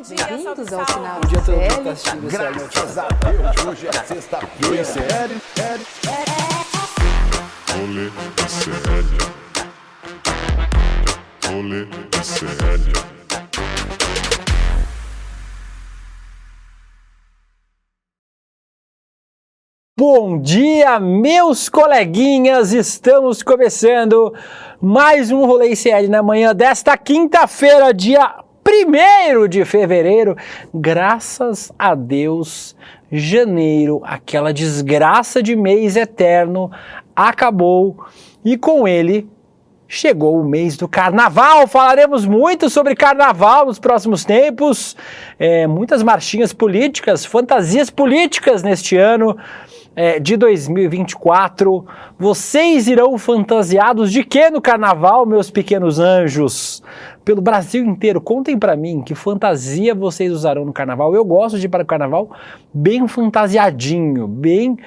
Bem-vindos ao sinal Bom dia a todo mundo que CL. tá assistindo esse Graças a Deus, hoje é sexta-feira. Sério? Rolê CL. Rolê CL. Bom dia, meus coleguinhas! Estamos começando mais um Rolê CL na manhã desta quinta-feira, dia 1º de fevereiro. Graças a Deus, janeiro, aquela desgraça de mês eterno, acabou e com ele chegou o mês do carnaval. Falaremos muito sobre carnaval nos próximos tempos, muitas marchinhas políticas, fantasias políticas neste ano de 2024. Vocês irão fantasiados de quê no carnaval, meus pequenos anjos? Pelo Brasil inteiro, contem pra mim que fantasia vocês usarão no carnaval. Eu gosto de ir para o carnaval bem fantasiadinho, bem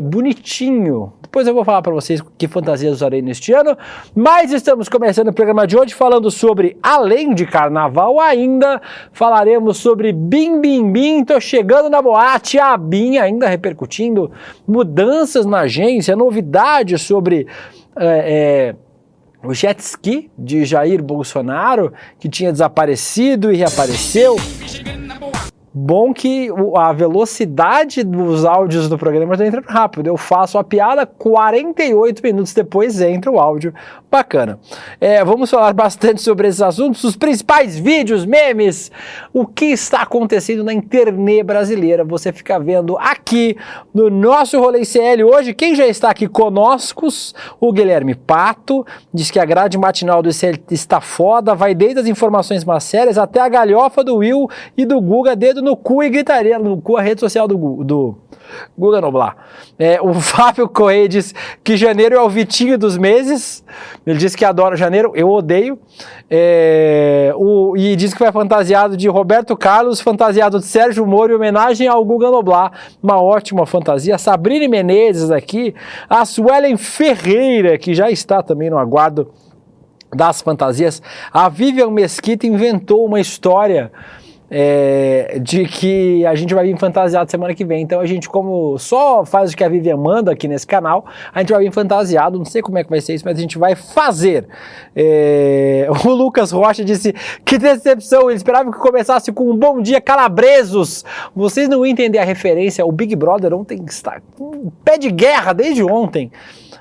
bonitinho. Depois eu vou falar para vocês que fantasias usarei neste ano, mas estamos começando o programa de hoje falando sobre, além de carnaval ainda, falaremos sobre Bim Bim Bim. Tô chegando na boate, a Bim ainda repercutindo, mudanças na agência, novidades sobre o jet ski de Jair Bolsonaro, que tinha desaparecido e reapareceu. Bom que a velocidade dos áudios do programa está entrando rápido. Eu faço a piada, 48 minutos depois entra o áudio. Bacana. Vamos falar bastante sobre esses assuntos, os principais vídeos, memes, o que está acontecendo na internet brasileira. Você fica vendo aqui no nosso Rolê CL hoje. Quem já está aqui conosco, o Guilherme Pato, diz que a grade matinal do CL está foda, vai desde as informações mais sérias até a galhofa do Will e do Guga, dedo no cu e gritaria no cu, a rede social do Guga Noblar. O Fábio Correia diz que janeiro é o Vitinho dos meses. Ele diz que adora janeiro, eu odeio. E diz que vai fantasiado de Roberto Carlos, fantasiado de Sérgio Moro em homenagem ao Guga Noblar. Uma ótima fantasia. Sabrina Menezes aqui. A Suelen Ferreira, que já está também no aguardo das fantasias. A Vivian Mesquita inventou uma história de que a gente vai vir fantasiado semana que vem. Então a gente, como só faz o que a Vivian manda aqui nesse canal, a gente vai vir fantasiado. Não sei como é que vai ser isso, mas a gente vai fazer. O Lucas Rocha disse que decepção, ele esperava que começasse com um bom dia calabresos. Vocês não entendem a referência. O Big Brother ontem está com pé de guerra desde ontem.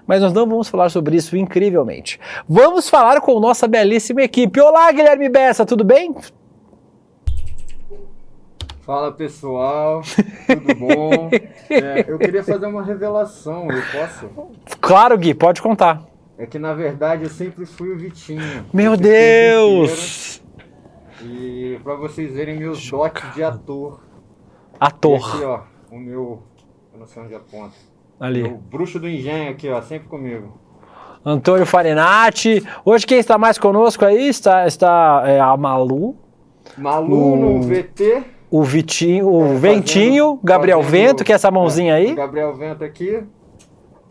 Mas nós não vamos falar sobre isso, incrivelmente. Vamos falar com nossa belíssima equipe. Olá, Guilherme Bessa, tudo bem? Fala pessoal, tudo bom? Eu queria fazer uma revelação, eu posso? Claro, Gui, pode contar. É que na verdade eu sempre fui o Vitinho. Meu Deus! E pra vocês verem meus dotes de ator. Ator. E aqui ó, o meu, eu não sei onde aponta. Ali. O bruxo do engenho aqui ó, sempre comigo. Antônio Farinati. Hoje quem está mais conosco aí está a Malu. Malu no VT. O Vitinho, o Ventinho, Gabriel Vento, que é essa mãozinha aí. Gabriel Vento aqui,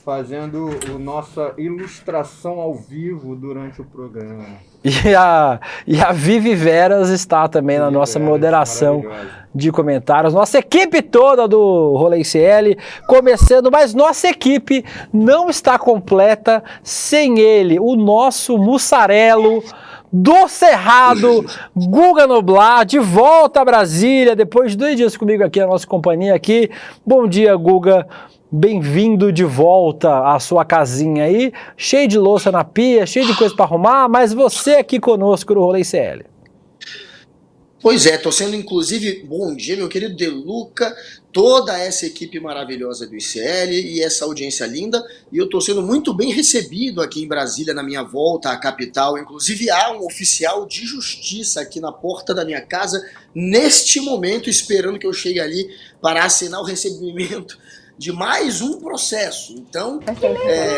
fazendo a nossa ilustração ao vivo durante o programa. E a Vivi Veras está também na nossa moderação de comentários. Nossa equipe toda do Rolê CL começando, mas nossa equipe não está completa sem ele, o nosso mussarelo do Cerrado, Guga Noblar, de volta a Brasília, depois de 2 dias comigo aqui na nossa companhia aqui. Bom dia, Guga, bem-vindo de volta à sua casinha aí, cheio de louça na pia, cheio de coisa para arrumar, mas você aqui conosco no Rolê CL. Pois é, tô sendo inclusive, bom dia meu querido Deluca, toda essa equipe maravilhosa do ICL e essa audiência linda, e eu tô sendo muito bem recebido aqui em Brasília na minha volta à capital. Inclusive há um oficial de justiça aqui na porta da minha casa neste momento, esperando que eu chegue ali para assinar o recebimento de mais um processo. Então,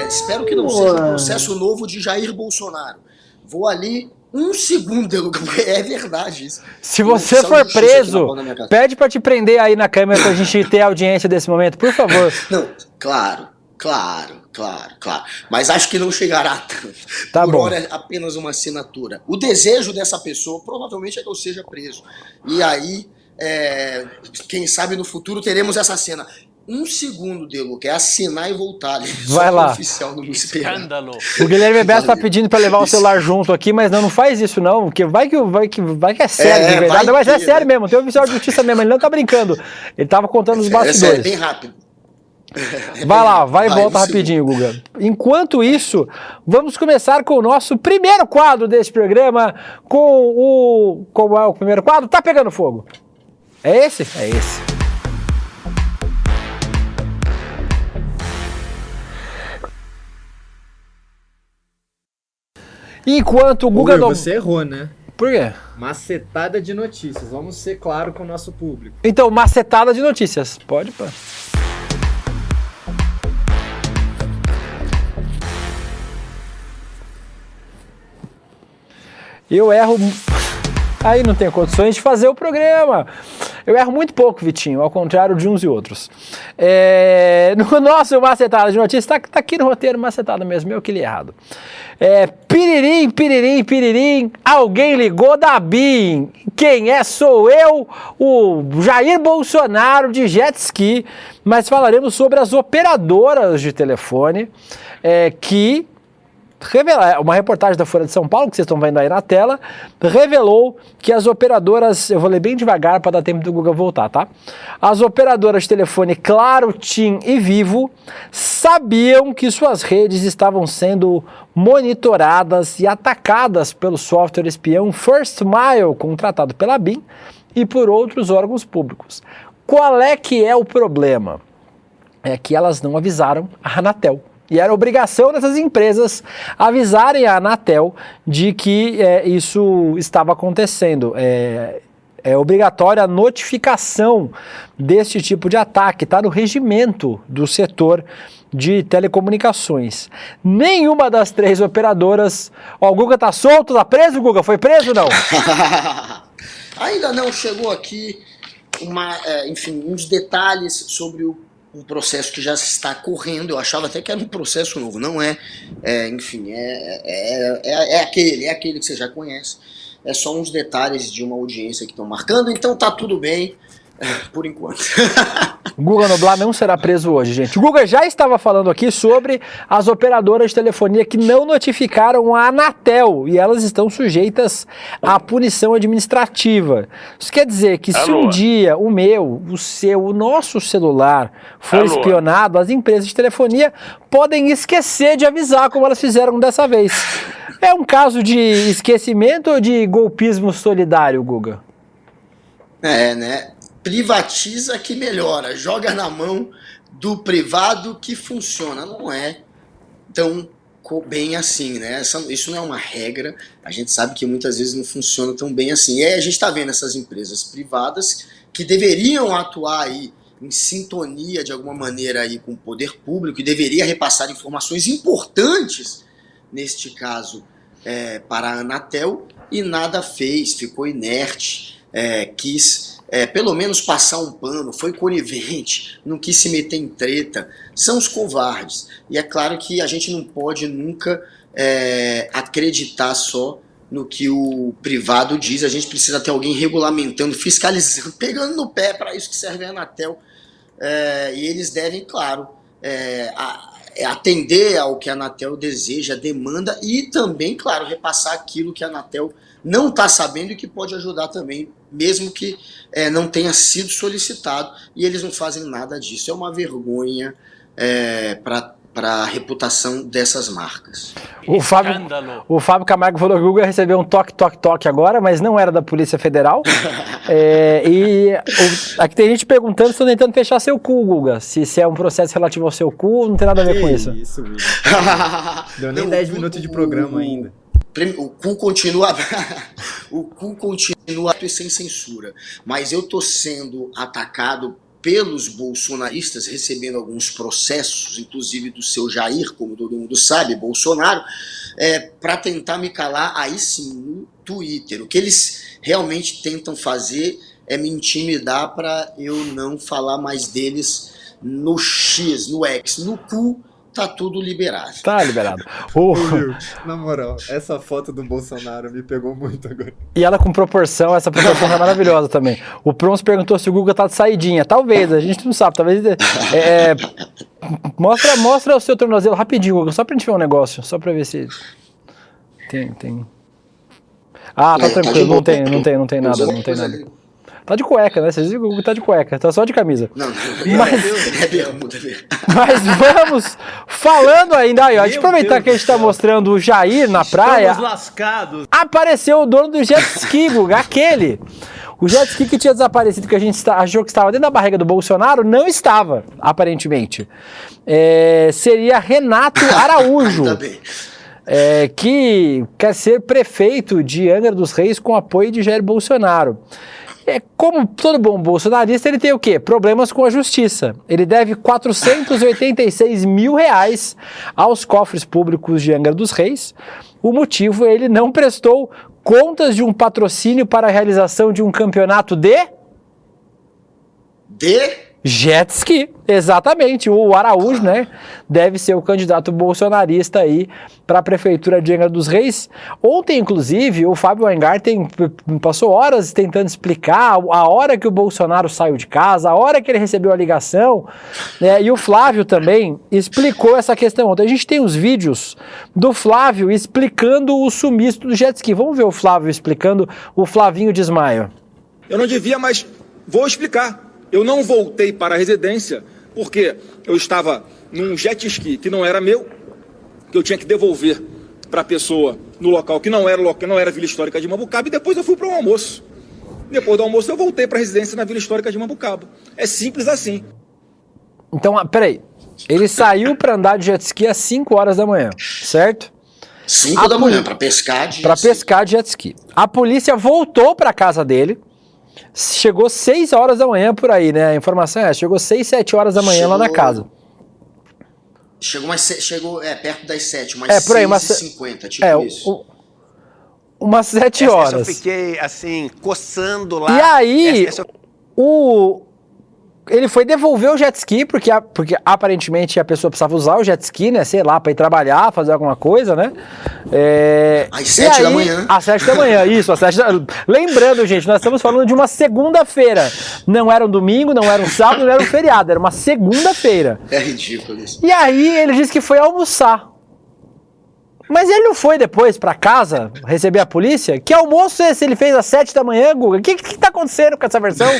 espero que não seja um processo novo de Jair Bolsonaro. Vou ali 1 segundo, é verdade isso. Se você for preso, pede pra te prender aí na câmera pra gente ter a audiência desse momento, por favor. Não, claro, Claro. Mas acho que não chegará tanto. Tá Por bom. hora é apenas uma assinatura. O desejo dessa pessoa provavelmente é que eu seja preso. E aí, quem sabe no futuro teremos essa cena. Um segundo, Deluca, é assinar e voltar. Vai lá. Oficial, não me espera. Escândalo. O Guilherme Bessa tá Valeu. pedindo pra levar o celular junto aqui, mas não faz isso não, porque vai que é sério, de verdade. vai Não, mas é que, sério né? mesmo, tem um oficial de justiça mesmo, ele não tá brincando. Ele tava contando os Essa é bastidores. bem rápido. Vai lá, vai e volta um rapidinho, Guga. Enquanto isso, vamos começar com o nosso primeiro quadro deste programa, Como é o primeiro quadro? Tá pegando fogo. É esse? É esse. Enquanto o Guga... Guga, você errou, né? Por quê? Macetada de notícias. Vamos ser claro com o nosso público. Então, macetada de notícias. Pode, pô. Eu erro... Aí não tenho condições de fazer o programa. Eu erro muito pouco, Vitinho, ao contrário de uns e outros. No nosso macetada de notícias, tá aqui no roteiro macetada mesmo, eu que li errado. Piririm, alguém ligou da BIM. Quem é? Sou eu, o Jair Bolsonaro de jet ski, mas falaremos sobre as operadoras de telefone que... Uma reportagem da Folha de São Paulo, que vocês estão vendo aí na tela, revelou que as operadoras, eu vou ler bem devagar para dar tempo do Google voltar, tá? As operadoras de telefone Claro, TIM e Vivo sabiam que suas redes estavam sendo monitoradas e atacadas pelo software espião First Mile, contratado pela BIM e por outros órgãos públicos. Qual é que é o problema? É que elas não avisaram a Anatel. E era obrigação dessas empresas avisarem a Anatel de que isso estava acontecendo. É obrigatória a notificação desse tipo de ataque, está no regimento do setor de telecomunicações. Nenhuma das três operadoras... Ó, o Guga tá solto, tá preso, Guga? Foi preso ou não? Ainda não chegou aqui uns detalhes sobre um processo que já está correndo. Eu achava até que era um processo novo, não é? É aquele que você já conhece. É só uns detalhes de uma audiência que estão marcando, então tá tudo bem, por enquanto. Guga Noblar não será preso hoje, gente. O Guga já estava falando aqui sobre as operadoras de telefonia que não notificaram a Anatel e elas estão sujeitas à punição administrativa. Isso quer dizer que se um dia o meu, o seu, o nosso celular for espionado, as empresas de telefonia podem esquecer de avisar, como elas fizeram dessa vez. É um caso de esquecimento ou de golpismo solidário, Guga? Né? Privatiza que melhora, joga na mão do privado que funciona. Não é tão bem assim, né? Isso não é uma regra, a gente sabe que muitas vezes não funciona tão bem assim. E aí a gente está vendo essas empresas privadas que deveriam atuar aí em sintonia de alguma maneira aí com o poder público e deveria repassar informações importantes, neste caso, para a Anatel, e nada fez, ficou inerte, quis... pelo menos passar um pano, foi conivente, não quis se meter em treta, são os covardes. E é claro que a gente não pode nunca acreditar só no que o privado diz, a gente precisa ter alguém regulamentando, fiscalizando, pegando no pé, para isso que serve a Anatel, e eles devem, claro, atender ao que a Anatel deseja, demanda, e também, claro, repassar aquilo que a Anatel não está sabendo e que pode ajudar também, mesmo que não tenha sido solicitado, e eles não fazem nada disso. É uma vergonha para a reputação dessas marcas. O Fábio Camargo falou que o Guga recebeu um toque agora, mas não era da Polícia Federal. Aqui tem gente perguntando se estão tentando fechar seu cu, Guga. Se é um processo relativo ao seu cu, não tem nada a ver com isso. Isso, Guga. Deu nem 10 minutos de programa ainda. O cu continua e sem censura, mas eu tô sendo atacado pelos bolsonaristas, recebendo alguns processos, inclusive do seu Jair, como todo mundo sabe, Bolsonaro, para tentar me calar aí sim no Twitter. O que eles realmente tentam fazer é me intimidar para eu não falar mais deles no X, no X. No cu tá tudo liberado. Tá liberado. O- Will, na moral, essa foto do Bolsonaro me pegou muito agora. E ela com proporção, essa proporção é maravilhosa também. O Prons perguntou se o Guga tá de saidinha. Talvez, a gente não sabe. Talvez. Mostra o seu tornozelo rapidinho, Guga, só pra gente ver um negócio. Só pra ver se. Tem. Ah, tá Tá tranquilo. de boa. Não tem nada. Não tem nada. Tá de cueca, né? Vocês viram que o Guga tá de cueca, tá só de camisa. Não, Mas- é bermuda. Mas vamos falando ainda. Aí, ó, deixa eu aproveitar que a gente tá mostrando o Jair na praia. Estamos lascados. Apareceu o dono do jet ski, Guga, aquele. O jet ski que tinha desaparecido, que a gente achou que estava dentro da barriga do Bolsonaro, não estava, aparentemente. Seria Renato Araújo, Tá bem. que quer ser prefeito de Angra dos Reis com apoio de Jair Bolsonaro. Como todo bom bolsonarista, ele tem o quê? Problemas com a justiça. Ele deve 486 mil reais aos cofres públicos de Angra dos Reis. O motivo, ele não prestou contas de um patrocínio para a realização de um campeonato de jet ski. Exatamente, o Araújo, né, deve ser o candidato bolsonarista aí para a prefeitura de Angra dos Reis. Ontem, inclusive, o Fábio Weingarten passou horas tentando explicar a hora que o Bolsonaro saiu de casa, a hora que ele recebeu a ligação, né, e o Flávio também explicou essa questão. Ontem a gente tem os vídeos do Flávio explicando o sumiço do jet ski. Vamos ver o Flávio explicando, o Flavinho Desmaio. Eu não devia, mas vou explicar. Eu não voltei para a residência porque eu estava num jet ski que não era meu, que eu tinha que devolver para a pessoa no local que não era a Vila Histórica de Mambucaba, e depois eu fui para um almoço. Depois do almoço eu voltei para a residência na Vila Histórica de Mambucaba. É simples assim. Então, peraí, ele saiu para andar de jet ski às 5 horas da manhã, certo? 5 da manhã, para pescar de Para pescar de jet ski. A polícia voltou para casa dele, chegou 6 horas da manhã por aí, né? A informação é essa, chegou 6, 7 horas da manhã lá na casa. Chegou perto das 7, umas por aí, 6h50, tipo isso. Umas 7 Essa horas. eu fiquei, assim, coçando lá. E aí, Essa ele foi devolver o jet ski, porque aparentemente a pessoa precisava usar o jet ski, né? Sei lá, para ir trabalhar, fazer alguma coisa, né? Às 7 da manhã. Às 7 da manhã, isso. Lembrando, gente, nós estamos falando de uma segunda-feira. Não era um domingo, não era um sábado, não era um feriado. Era uma segunda-feira. É ridículo isso. E aí ele disse que foi almoçar. Mas ele não foi depois pra casa receber a polícia? Que almoço é esse ele fez às 7 da manhã, Guga? O que tá acontecendo com essa versão?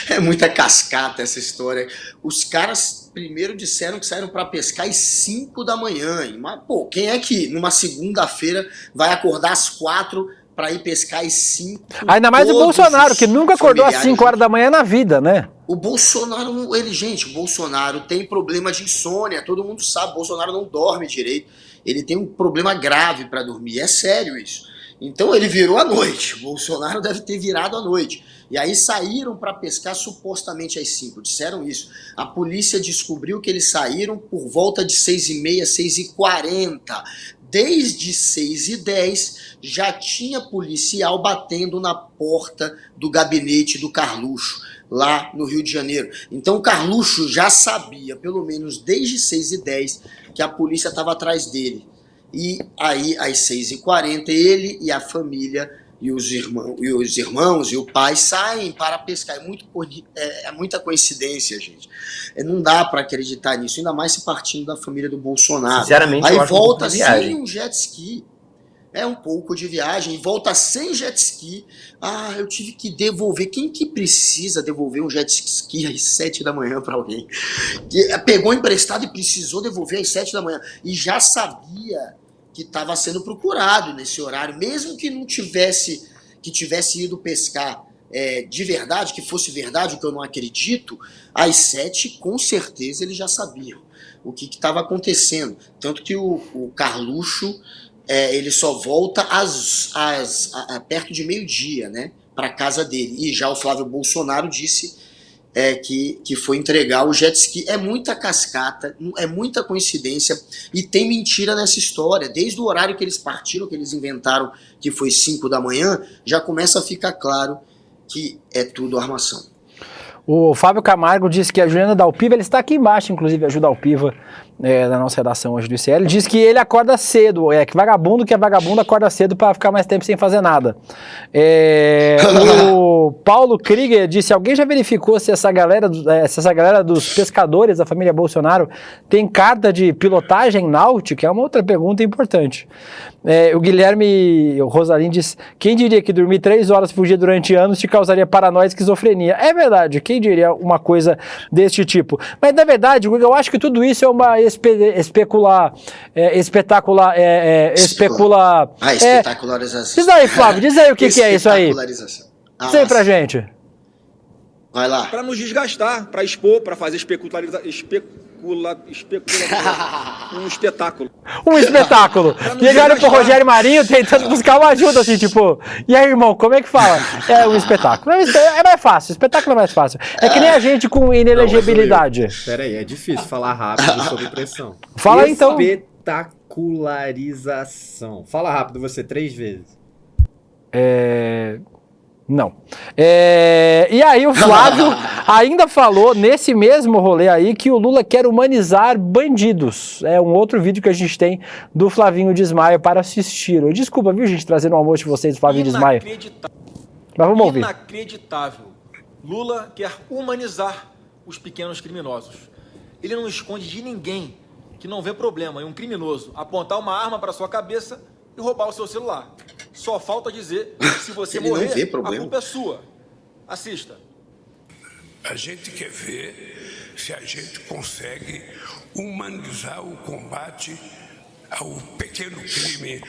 É muita cascata essa história. Os caras primeiro disseram que saíram para pescar às 5 da manhã. Mas, pô, quem é que numa segunda-feira vai acordar às 4 para ir pescar às 5? Ainda mais o Bolsonaro, que nunca acordou às 5 horas da manhã na vida, né? O Bolsonaro, o Bolsonaro tem problema de insônia, todo mundo sabe, o Bolsonaro não dorme direito, ele tem um problema grave para dormir, é sério isso. Então ele virou à noite, o Bolsonaro deve ter virado à noite. E aí saíram para pescar supostamente às 5, disseram isso. A polícia descobriu que eles saíram por volta de 6h30, 6h40. Desde 6h10 já tinha policial batendo na porta do gabinete do Carluxo, lá no Rio de Janeiro. Então o Carluxo já sabia, pelo menos desde 6h10, que a polícia estava atrás dele. E aí, às 6h40, ele e a família e os irmãos e o pai saem para pescar. É muita coincidência, gente. Não dá para acreditar nisso, ainda mais se partindo da família do Bolsonaro. Sinceramente, aí eu acho volta um pouco de viagem. sem um jet ski. É um pouco de viagem. Volta sem jet ski. Ah, eu tive que devolver. Quem que precisa devolver um jet ski às 7 da manhã para alguém? Pegou emprestado e precisou devolver às 7 da manhã. E já sabia que estava sendo procurado nesse horário, mesmo que não tivesse ido pescar de verdade, que fosse verdade, o que eu não acredito, às 7, com certeza eles já sabiam o que estava acontecendo. Tanto que o Carluxo, ele só volta perto de meio-dia, né, para casa dele. E já o Flávio Bolsonaro disse que foi entregar o jet ski. É muita cascata, é muita coincidência e tem mentira nessa história. Desde o horário que eles partiram, que eles inventaram que foi 5 da manhã, já começa a ficar claro que é tudo armação. O Fábio Camargo disse que a Juliana Dalpiva, ele está aqui embaixo, inclusive, ajuda Dalpiva, na nossa redação hoje do ICL, diz que ele acorda cedo, que vagabundo acorda cedo para ficar mais tempo sem fazer nada. O Paulo Krieger disse, alguém já verificou se essa galera dos pescadores da família Bolsonaro tem carta de pilotagem náutica? É uma outra pergunta importante. O Guilherme Rosalim diz, quem diria que dormir 3 horas por dia durante anos te causaria paranoia e esquizofrenia? É verdade, quem diria uma coisa deste tipo? Mas na verdade, eu acho que tudo isso é uma espetacularização. Diz aí, Flávio, diz aí o que é isso aí. Diz aí pra gente. Vai lá. Para nos desgastar, para expor, para fazer um espetáculo. Um espetáculo. E ele olha pro Rogério Marinho tentando buscar uma ajuda, assim, tipo, e aí, irmão, como é que fala? É um espetáculo. É mais fácil, espetáculo é mais fácil. É que nem a gente com inelegibilidade. Pera aí, é difícil falar rápido sob pressão. Fala então. Espetacularização. Fala rápido você 3 vezes. Não. E aí o Flávio ainda falou nesse mesmo rolê aí que o Lula quer humanizar bandidos. É um outro vídeo que a gente tem do Flavinho Desmaio para assistir. Desculpa, viu, gente, trazendo um almoço de vocês, Flavinho Desmaio. Mas vamos ouvir. Inacreditável. Lula quer humanizar os pequenos criminosos. Ele não esconde de ninguém que não vê problema em um criminoso apontar uma arma para sua cabeça e roubar o seu celular. Só falta dizer que se você morrer, a culpa é sua. Assista. A gente quer ver se a gente consegue humanizar o combate ao pequeno crime,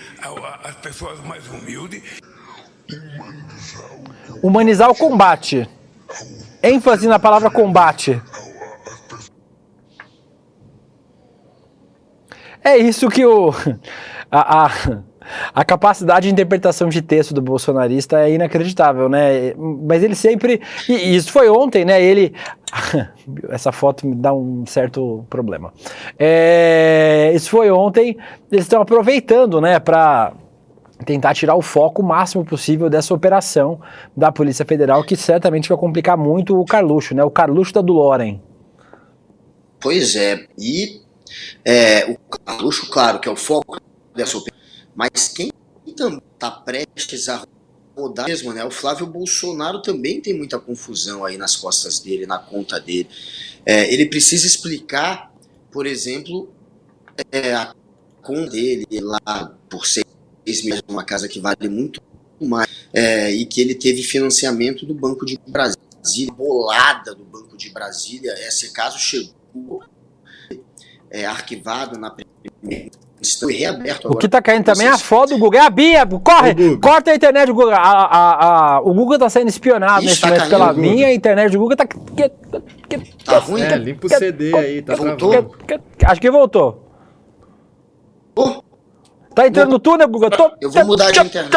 às pessoas mais humildes. Humanizar o combate. ênfase na palavra combate. É isso que a capacidade de interpretação de texto do bolsonarista é inacreditável, né? Mas ele sempre... E isso foi ontem, né? Ele... Essa foto me dá um certo problema. Isso foi ontem. Eles estão aproveitando, né? Para tentar tirar o foco o máximo possível dessa operação da Polícia Federal, que certamente vai complicar muito o Carluxo, né? O Carluxo da Dulorem. Pois é. E o Carluxo, claro, que é o foco dessa operação. Mas quem também está prestes a rodar mesmo, né? O Flávio Bolsonaro também tem muita confusão aí nas costas dele, na conta dele. Ele precisa explicar, por exemplo, a conta dele lá por 6 meses, uma casa que vale muito mais, e que ele teve financiamento do Banco de Brasília, bolada do Banco de Brasília. Esse caso chegou arquivado na primeira. Foi reaberto agora. O que tá caindo também é a foto do Google. É a Bia, corre! Corta a internet do Google. O Google tá sendo espionado nesse momento pela minha, a internet do Google tá... Tá ruim? Limpa o CD aí, tá voltou? Acho que voltou. Tá entrando no túnel, Google? Eu vou mudar de internet.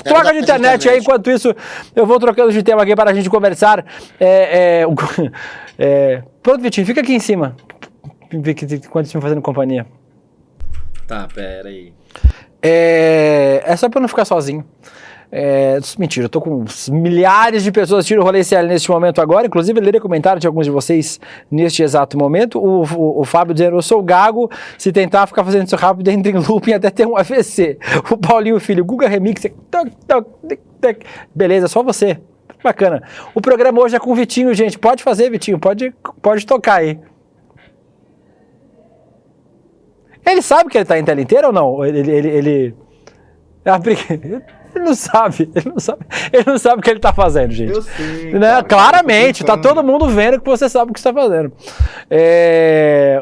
Troca de internet aí, enquanto isso eu vou trocando de tema aqui para a gente conversar. Pronto, Vitinho, fica aqui em cima enquanto estamos fazendo companhia. Tá, pera aí. É só para não ficar sozinho. Mentira, eu tô com milhares de pessoas assistindo o Rolê ICL neste momento agora. Inclusive, eu lerei comentário de alguns de vocês neste exato momento. O Fábio dizendo, eu sou gago, se tentar ficar fazendo isso rápido, entra em looping até ter um AVC. O Paulinho Filho, Guga Remix, beleza, só você. Bacana. O programa hoje é com o Vitinho, gente. Pode fazer, Vitinho, pode tocar aí. Ele sabe que ele tá em tela inteira ou não? Ele não sabe o que ele tá fazendo, gente. Eu sei. Né? Cara, claramente, tá todo mundo vendo que você sabe o que você tá fazendo.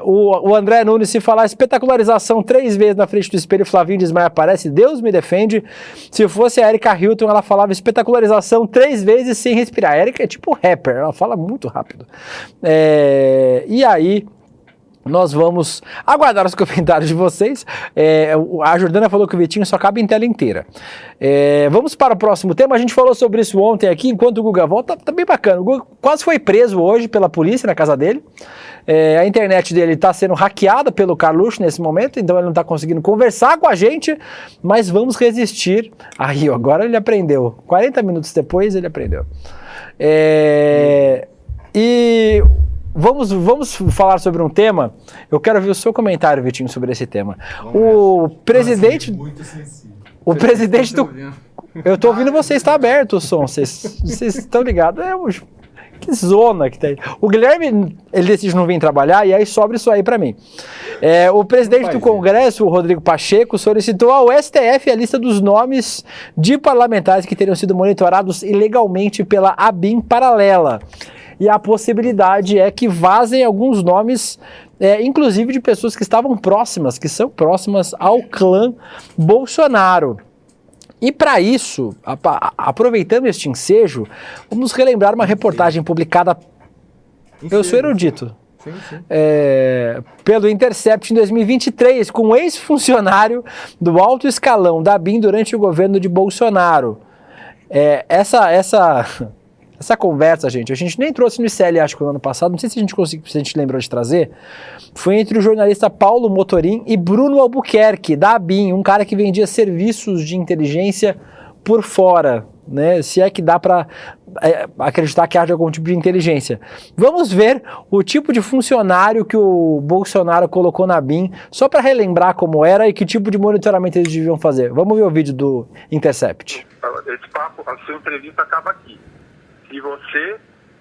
O André Nunes, se falar espetacularização 3 vezes na frente do espelho, Flavinho Desmaio aparece, Deus me defende. Se fosse a Erika Hilton, ela falava espetacularização 3 vezes sem respirar. A Erika é tipo rapper, ela fala muito rápido. E aí... Nós vamos aguardar os comentários de vocês. A Jordana falou que o Vitinho só cabe em tela inteira. Vamos para o próximo tema. A gente falou sobre isso ontem aqui, enquanto o Guga volta. Tá bem bacana. O Guga quase foi preso hoje pela polícia na casa dele. A internet dele está sendo hackeada pelo Carluxo nesse momento, então ele não está conseguindo conversar com a gente, mas vamos resistir. Aí, ó, agora ele aprendeu. 40 minutos depois ele aprendeu. E... Vamos falar sobre um tema. Eu quero ver o seu comentário, Vitinho, sobre esse tema. O presidente... O presidente do... Eu tô ouvindo vocês, está aberto o som. Vocês estão ligados? Que zona que tá aí. O Guilherme, ele decide não vir trabalhar e aí sobra isso aí pra mim. O presidente do Congresso, o Rodrigo Pacheco, solicitou ao STF a lista dos nomes de parlamentares que teriam sido monitorados ilegalmente pela ABIN paralela. E a possibilidade é que vazem alguns nomes, inclusive de pessoas que estavam próximas, que são próximas ao clã Bolsonaro. E para isso, aproveitando este ensejo, vamos relembrar uma reportagem publicada... Eu sou erudito. Sim. Pelo Intercept em 2023, com um ex-funcionário do alto escalão da ABIN durante o governo de Bolsonaro. Essa conversa, gente, a gente nem trouxe no ICL, acho que no ano passado, não sei se a gente lembrou de trazer, foi entre o jornalista Paulo Motorim e Bruno Albuquerque, da ABIN, um cara que vendia serviços de inteligência por fora, né? Se é que dá para acreditar que haja algum tipo de inteligência. Vamos ver o tipo de funcionário que o Bolsonaro colocou na ABIN, só para relembrar como era e que tipo de monitoramento eles deviam fazer. Vamos ver o vídeo do Intercept. Esse papo, a sua entrevista acaba aqui. Se você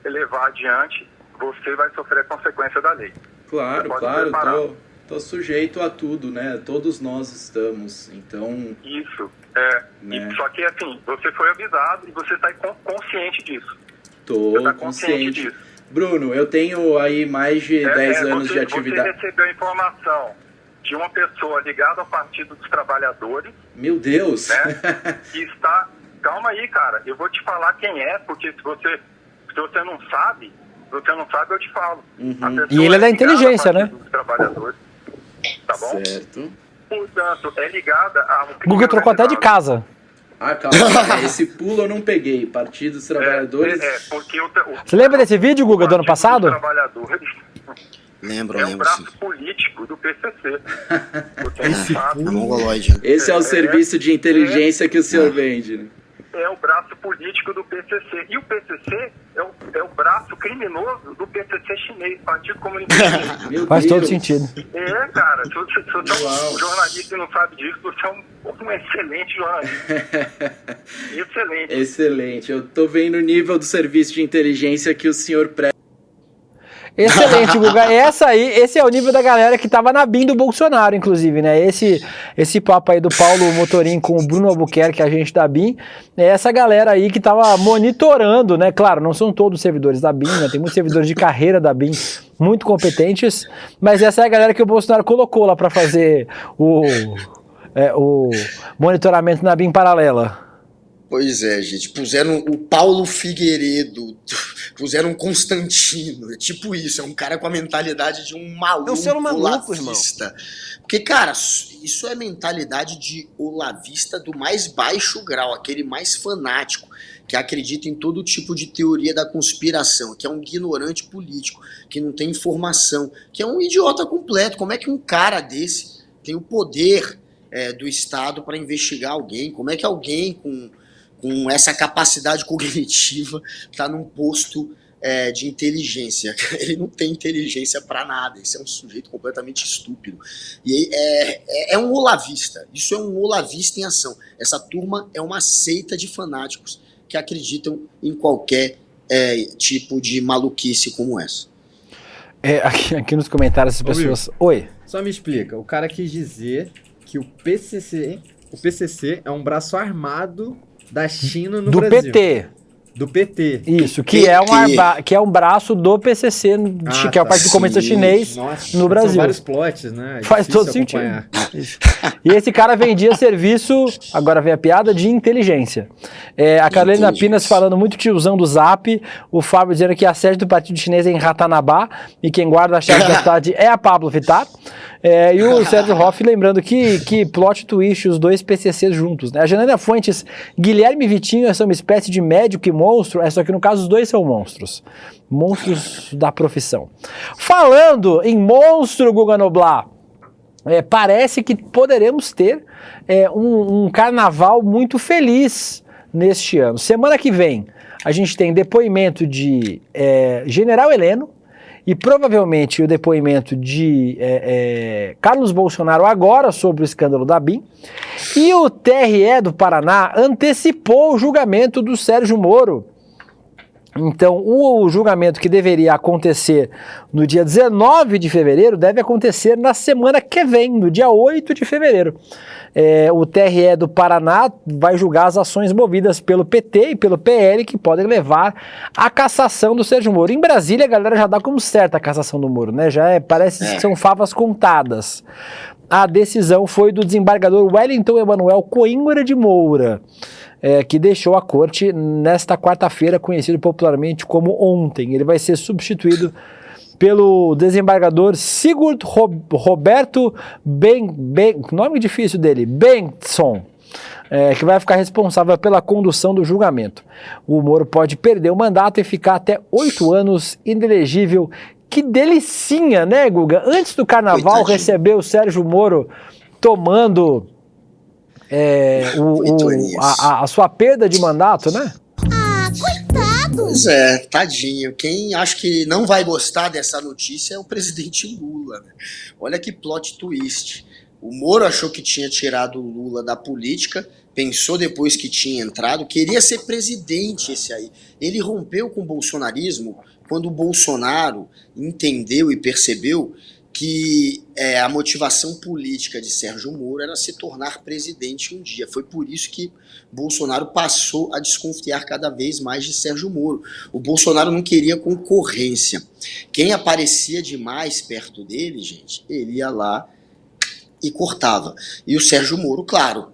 levar adiante, você vai sofrer a consequência da lei. Claro, tô sujeito a tudo, né? Todos nós estamos, então... Isso, né? Só que assim, você foi avisado e você está consciente disso. Tô consciente disso. Bruno, eu tenho aí mais de 10 anos de atividade. Você recebeu a informação de uma pessoa ligada ao Partido dos Trabalhadores. Meu Deus! Né, que está... Calma aí, cara. Eu vou te falar quem é, porque se você não sabe, eu te falo. E ele é da inteligência, né? Dos trabalhadores, tá bom? Certo. Portanto, é ligada ao... Guga trocou até de casa. Ah, calma. Esse pulo eu não peguei. Partido dos Trabalhadores... porque Você lembra desse vídeo, Guga, do ano passado? Trabalhadores Lembro, um braço político do PCC. Esse é o serviço de inteligência que o senhor vende, né? É o braço político do PCC. E o PCC é o braço criminoso do PCC chinês, Partido Comunista Chinês. Faz todo sentido. Cara, se você é um jornalista e não sabe disso, você é um excelente jornalista. Excelente. Eu tô vendo o nível do serviço de inteligência que o senhor presta. Excelente, Guga. Esse é o nível da galera que tava na BIM do Bolsonaro, inclusive, né? Esse papo aí do Paulo Motorim com o Bruno Albuquerque, agente da BIM, é essa galera aí que tava monitorando, né? Claro, não são todos servidores da BIM, né? Tem muitos servidores de carreira da BIM muito competentes, mas essa é a galera que o Bolsonaro colocou lá para fazer o monitoramento na BIM paralela. Pois é, gente, puseram o Paulo Figueiredo, puseram um Constantino, é tipo isso, é um cara com a mentalidade de um maluco, olavista. Porque, cara, isso é mentalidade de olavista do mais baixo grau, aquele mais fanático, que acredita em todo tipo de teoria da conspiração, que é um ignorante político, que não tem informação, que é um idiota completo. Como é que um cara desse tem o poder do Estado para investigar alguém? Como é que alguém com essa capacidade cognitiva está num posto de inteligência? Ele não tem inteligência para nada, esse é um sujeito completamente estúpido. E é um olavista, isso é um olavista em ação. Essa turma é uma seita de fanáticos que acreditam em qualquer tipo de maluquice como essa. Aqui nos comentários as pessoas... Oi. Só me explica, o cara quis dizer que o PCC é um braço armado da China no Brasil. Do PT. Isso, que é um braço do PCC, que é o Partido Comunista Chinês no Brasil. São vários plots, né? Faz todo sentido. E esse cara vendia serviço, agora vem a piada, de inteligência. A Carolina Pinas falando muito tiozão do Zap, o Fábio dizendo que a sede do partido chinês é em Ratanabá e quem guarda a chave da cidade é a Pablo Vittar. E o Sérgio Hoff lembrando que plot twist os dois PCCs juntos, né? A Janaina Fuentes, Guilherme e Vitinho são uma espécie de médico e monstro, só que no caso os dois são monstros da profissão. Falando em monstro, Guga Noblar, parece que poderemos ter um carnaval muito feliz neste ano. Semana que vem a gente tem depoimento de General Heleno, e provavelmente o depoimento de Carlos Bolsonaro agora sobre o escândalo da BIM. E o TRE do Paraná antecipou o julgamento do Sérgio Moro. Então, o julgamento que deveria acontecer no dia 19 de fevereiro deve acontecer na semana que vem, no dia 8 de fevereiro. O TRE do Paraná vai julgar as ações movidas pelo PT e pelo PL que podem levar à cassação do Sérgio Moro. Em Brasília, a galera já dá como certa a cassação do Moro, né? Parece que são favas contadas. A decisão foi do desembargador Wellington Emanuel Coimbra de Moura, que deixou a corte nesta quarta-feira, conhecido popularmente como ontem. Ele vai ser substituído pelo desembargador Sigurd Roberto nome difícil dele, Bengtsson, que vai ficar responsável pela condução do julgamento. O Moro pode perder o mandato e ficar até 8 anos inelegível. Que delicinha, né, Guga? Antes do carnaval, receber o Sérgio Moro tomando a sua perda de mandato, né? Pois é, tadinho. Quem acha que não vai gostar dessa notícia é o presidente Lula, né? Olha que plot twist. O Moro achou que tinha tirado o Lula da política, pensou depois que tinha entrado, queria ser presidente esse aí. Ele rompeu com o bolsonarismo quando o Bolsonaro entendeu e percebeu que a motivação política de Sérgio Moro era se tornar presidente um dia. Foi por isso que Bolsonaro passou a desconfiar cada vez mais de Sérgio Moro. O Bolsonaro não queria concorrência. Quem aparecia demais perto dele, gente, ele ia lá e cortava. E o Sérgio Moro, claro,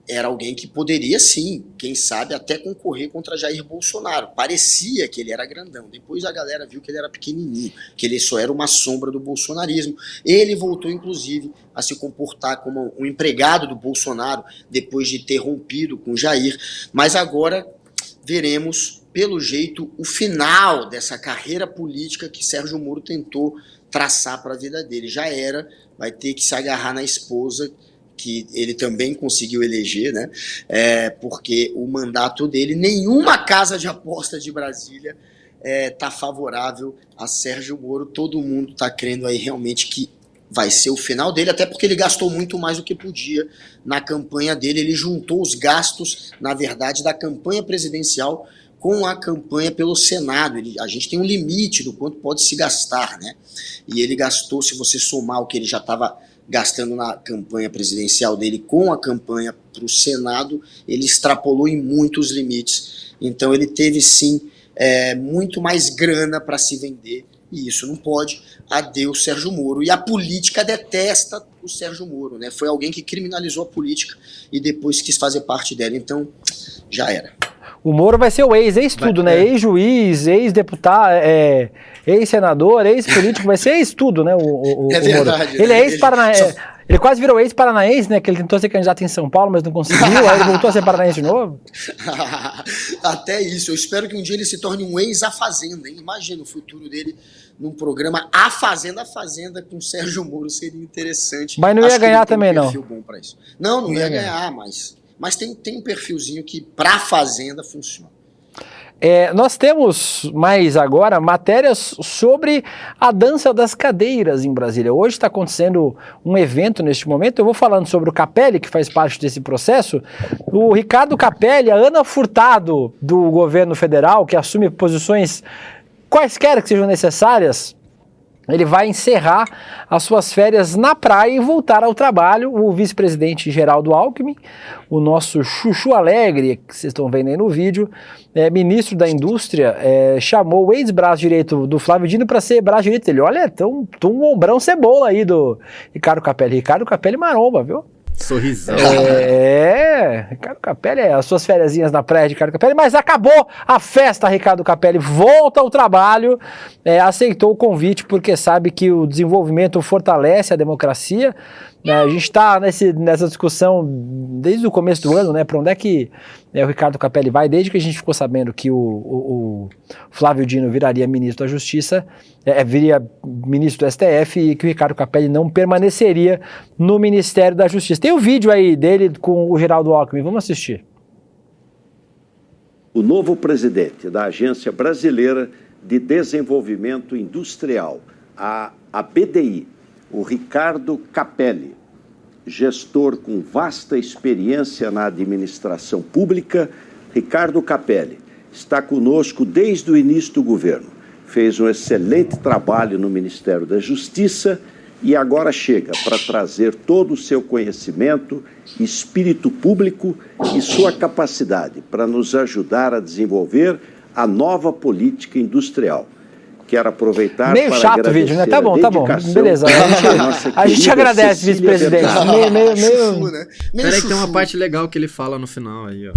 era alguém que poderia sim, quem sabe, até concorrer contra Jair Bolsonaro. Parecia que ele era grandão. Depois a galera viu que ele era pequenininho, que ele só era uma sombra do bolsonarismo. Ele voltou, inclusive, a se comportar como um empregado do Bolsonaro depois de ter rompido com Jair. Mas agora veremos, pelo jeito, o final dessa carreira política que Sérgio Moro tentou traçar para a vida dele. Já era, vai ter que se agarrar na esposa, que ele também conseguiu eleger, né? Porque o mandato dele, nenhuma casa de aposta de Brasília tá favorável a Sérgio Moro. Todo mundo tá crendo aí realmente que vai ser o final dele, até porque ele gastou muito mais do que podia na campanha dele. Ele juntou os gastos, na verdade, da campanha presidencial com a campanha pelo Senado. A gente tem um limite do quanto pode se gastar, né? E ele gastou, se você somar o que ele já estava gastando na campanha presidencial dele com a campanha para o Senado, ele extrapolou em muitos limites. Então ele teve sim muito mais grana para se vender, e isso não pode. Adeus Sérgio Moro. E a política detesta o Sérgio Moro, né? Foi alguém que criminalizou a política e depois quis fazer parte dela. Então já era. O Moro vai ser o ex-tudo, né? Ex-juiz, ex-deputado, ex-senador, ex-político, vai ser ex-tudo, né? O verdade. Moro. Ele é ex-paranaense. Ele quase virou ex-paranaense, né? Que ele tentou ser candidato em São Paulo, mas não conseguiu. Aí ele voltou a ser paranaense de novo. Até isso. Eu espero que um dia ele se torne um ex-A Fazenda, hein? Imagina o futuro dele num programa A Fazenda com Sérgio Moro. Seria interessante. Mas não ia ganhar também, não. Bom pra isso. Não ia ganhar, mas tem um perfilzinho que pra Fazenda funciona. Nós temos mais agora matérias sobre a dança das cadeiras em Brasília. Hoje está acontecendo um evento neste momento. Eu vou falando sobre o Capelli, que faz parte desse processo. O Ricardo Capelli, a Ana Furtado do governo federal, que assume posições quaisquer que sejam necessárias ele vai encerrar as suas férias na praia e voltar ao trabalho. O vice-presidente Geraldo Alckmin, o nosso chuchu alegre, que vocês estão vendo aí no vídeo, ministro da Indústria, chamou o ex-braço direito do Flávio Dino para ser braço direito dele. Olha, tão um ombrão cebola aí do Ricardo Capelli. Ricardo Capelli maromba, viu? Sorrisão. Ricardo Capelli, as suas fériasinhas na praia de Ricardo Capelli, mas acabou a festa, Ricardo Capelli volta ao trabalho, aceitou o convite porque sabe que o desenvolvimento fortalece a democracia. A gente está nessa discussão desde o começo do ano, né, para onde é que o Ricardo Capelli vai, desde que a gente ficou sabendo que o Flávio Dino viraria ministro da Justiça, viria ministro do STF e que o Ricardo Capelli não permaneceria no Ministério da Justiça. Tem um vídeo aí dele com o Geraldo Alckmin, vamos assistir. O novo presidente da Agência Brasileira de Desenvolvimento Industrial, a BDI, o Ricardo Capelli, gestor com vasta experiência na administração pública. Ricardo Capelli está conosco desde o início do governo, fez um excelente trabalho no Ministério da Justiça e agora chega para trazer todo o seu conhecimento, espírito público e sua capacidade para nos ajudar a desenvolver a nova política industrial. Quero aproveitar meio para chato o vídeo, né? Tá bom, beleza. A gente agradece, vice-presidente. Peraí que tem uma parte legal que ele fala no final aí, ó.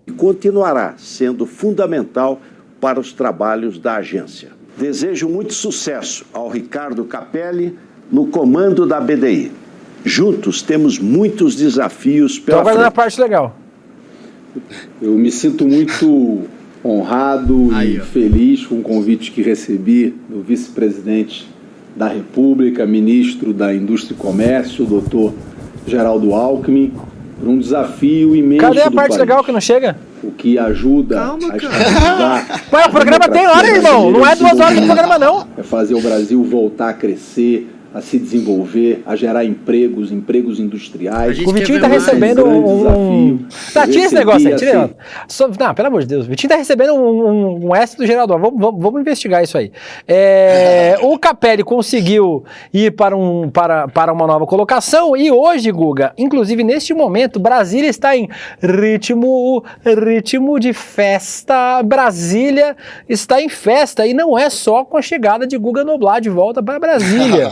E continuará sendo fundamental para os trabalhos da agência. Desejo muito sucesso ao Ricardo Capelli no comando da BDI. Juntos temos muitos desafios pela frente. Agora na parte legal. Eu me sinto muito honrado e feliz com o convite que recebi do vice-presidente da República, ministro da Indústria e Comércio, doutor Geraldo Alckmin, por um desafio imenso. Cadê a parte país, legal que não chega? O que ajuda a estabilizar. Ué, o programa tem hora, irmão. Não é 2 horas de programa, não. É fazer o Brasil voltar a crescer, a se desenvolver, a gerar empregos industriais. O Vitinho tá recebendo tinha esse negócio aí, tira. Não, pelo amor de Deus, o Vitinho tá recebendo um S do Geraldo. Vamos investigar isso aí. O Capelli conseguiu ir para uma nova colocação e hoje, Guga, inclusive neste momento, Brasília está em ritmo de festa. Brasília está em festa e não é só com a chegada de Guga Noblat de volta para Brasília.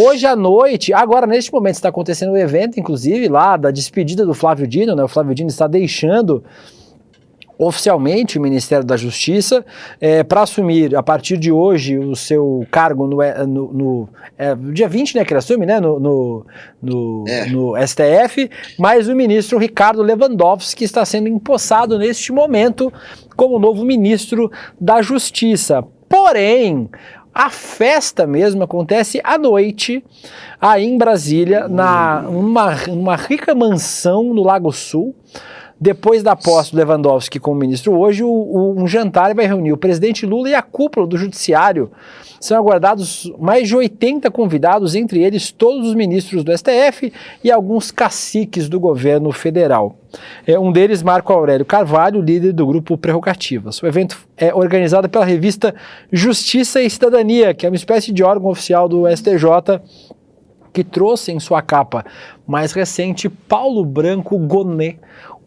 Hoje à noite, agora neste momento está acontecendo um evento, inclusive lá da despedida do Flávio Dino, né? O Flávio Dino está deixando oficialmente o Ministério da Justiça para assumir a partir de hoje o seu cargo no dia 20, né, que ele assume, né, no STF, mas o ministro Ricardo Lewandowski está sendo empossado neste momento como novo ministro da Justiça. Porém, a festa mesmo acontece à noite, aí em Brasília, numa rica mansão no Lago Sul. Depois da posse do Lewandowski como ministro hoje, um jantar vai reunir o presidente Lula e a cúpula do judiciário. São aguardados mais de 80 convidados, entre eles todos os ministros do STF e alguns caciques do governo federal. Um deles, Marco Aurélio Carvalho, líder do grupo Prerrogativas. O evento é organizado pela revista Justiça e Cidadania, que é uma espécie de órgão oficial do STJ, que trouxe em sua capa mais recente Paulo Branco Gonet,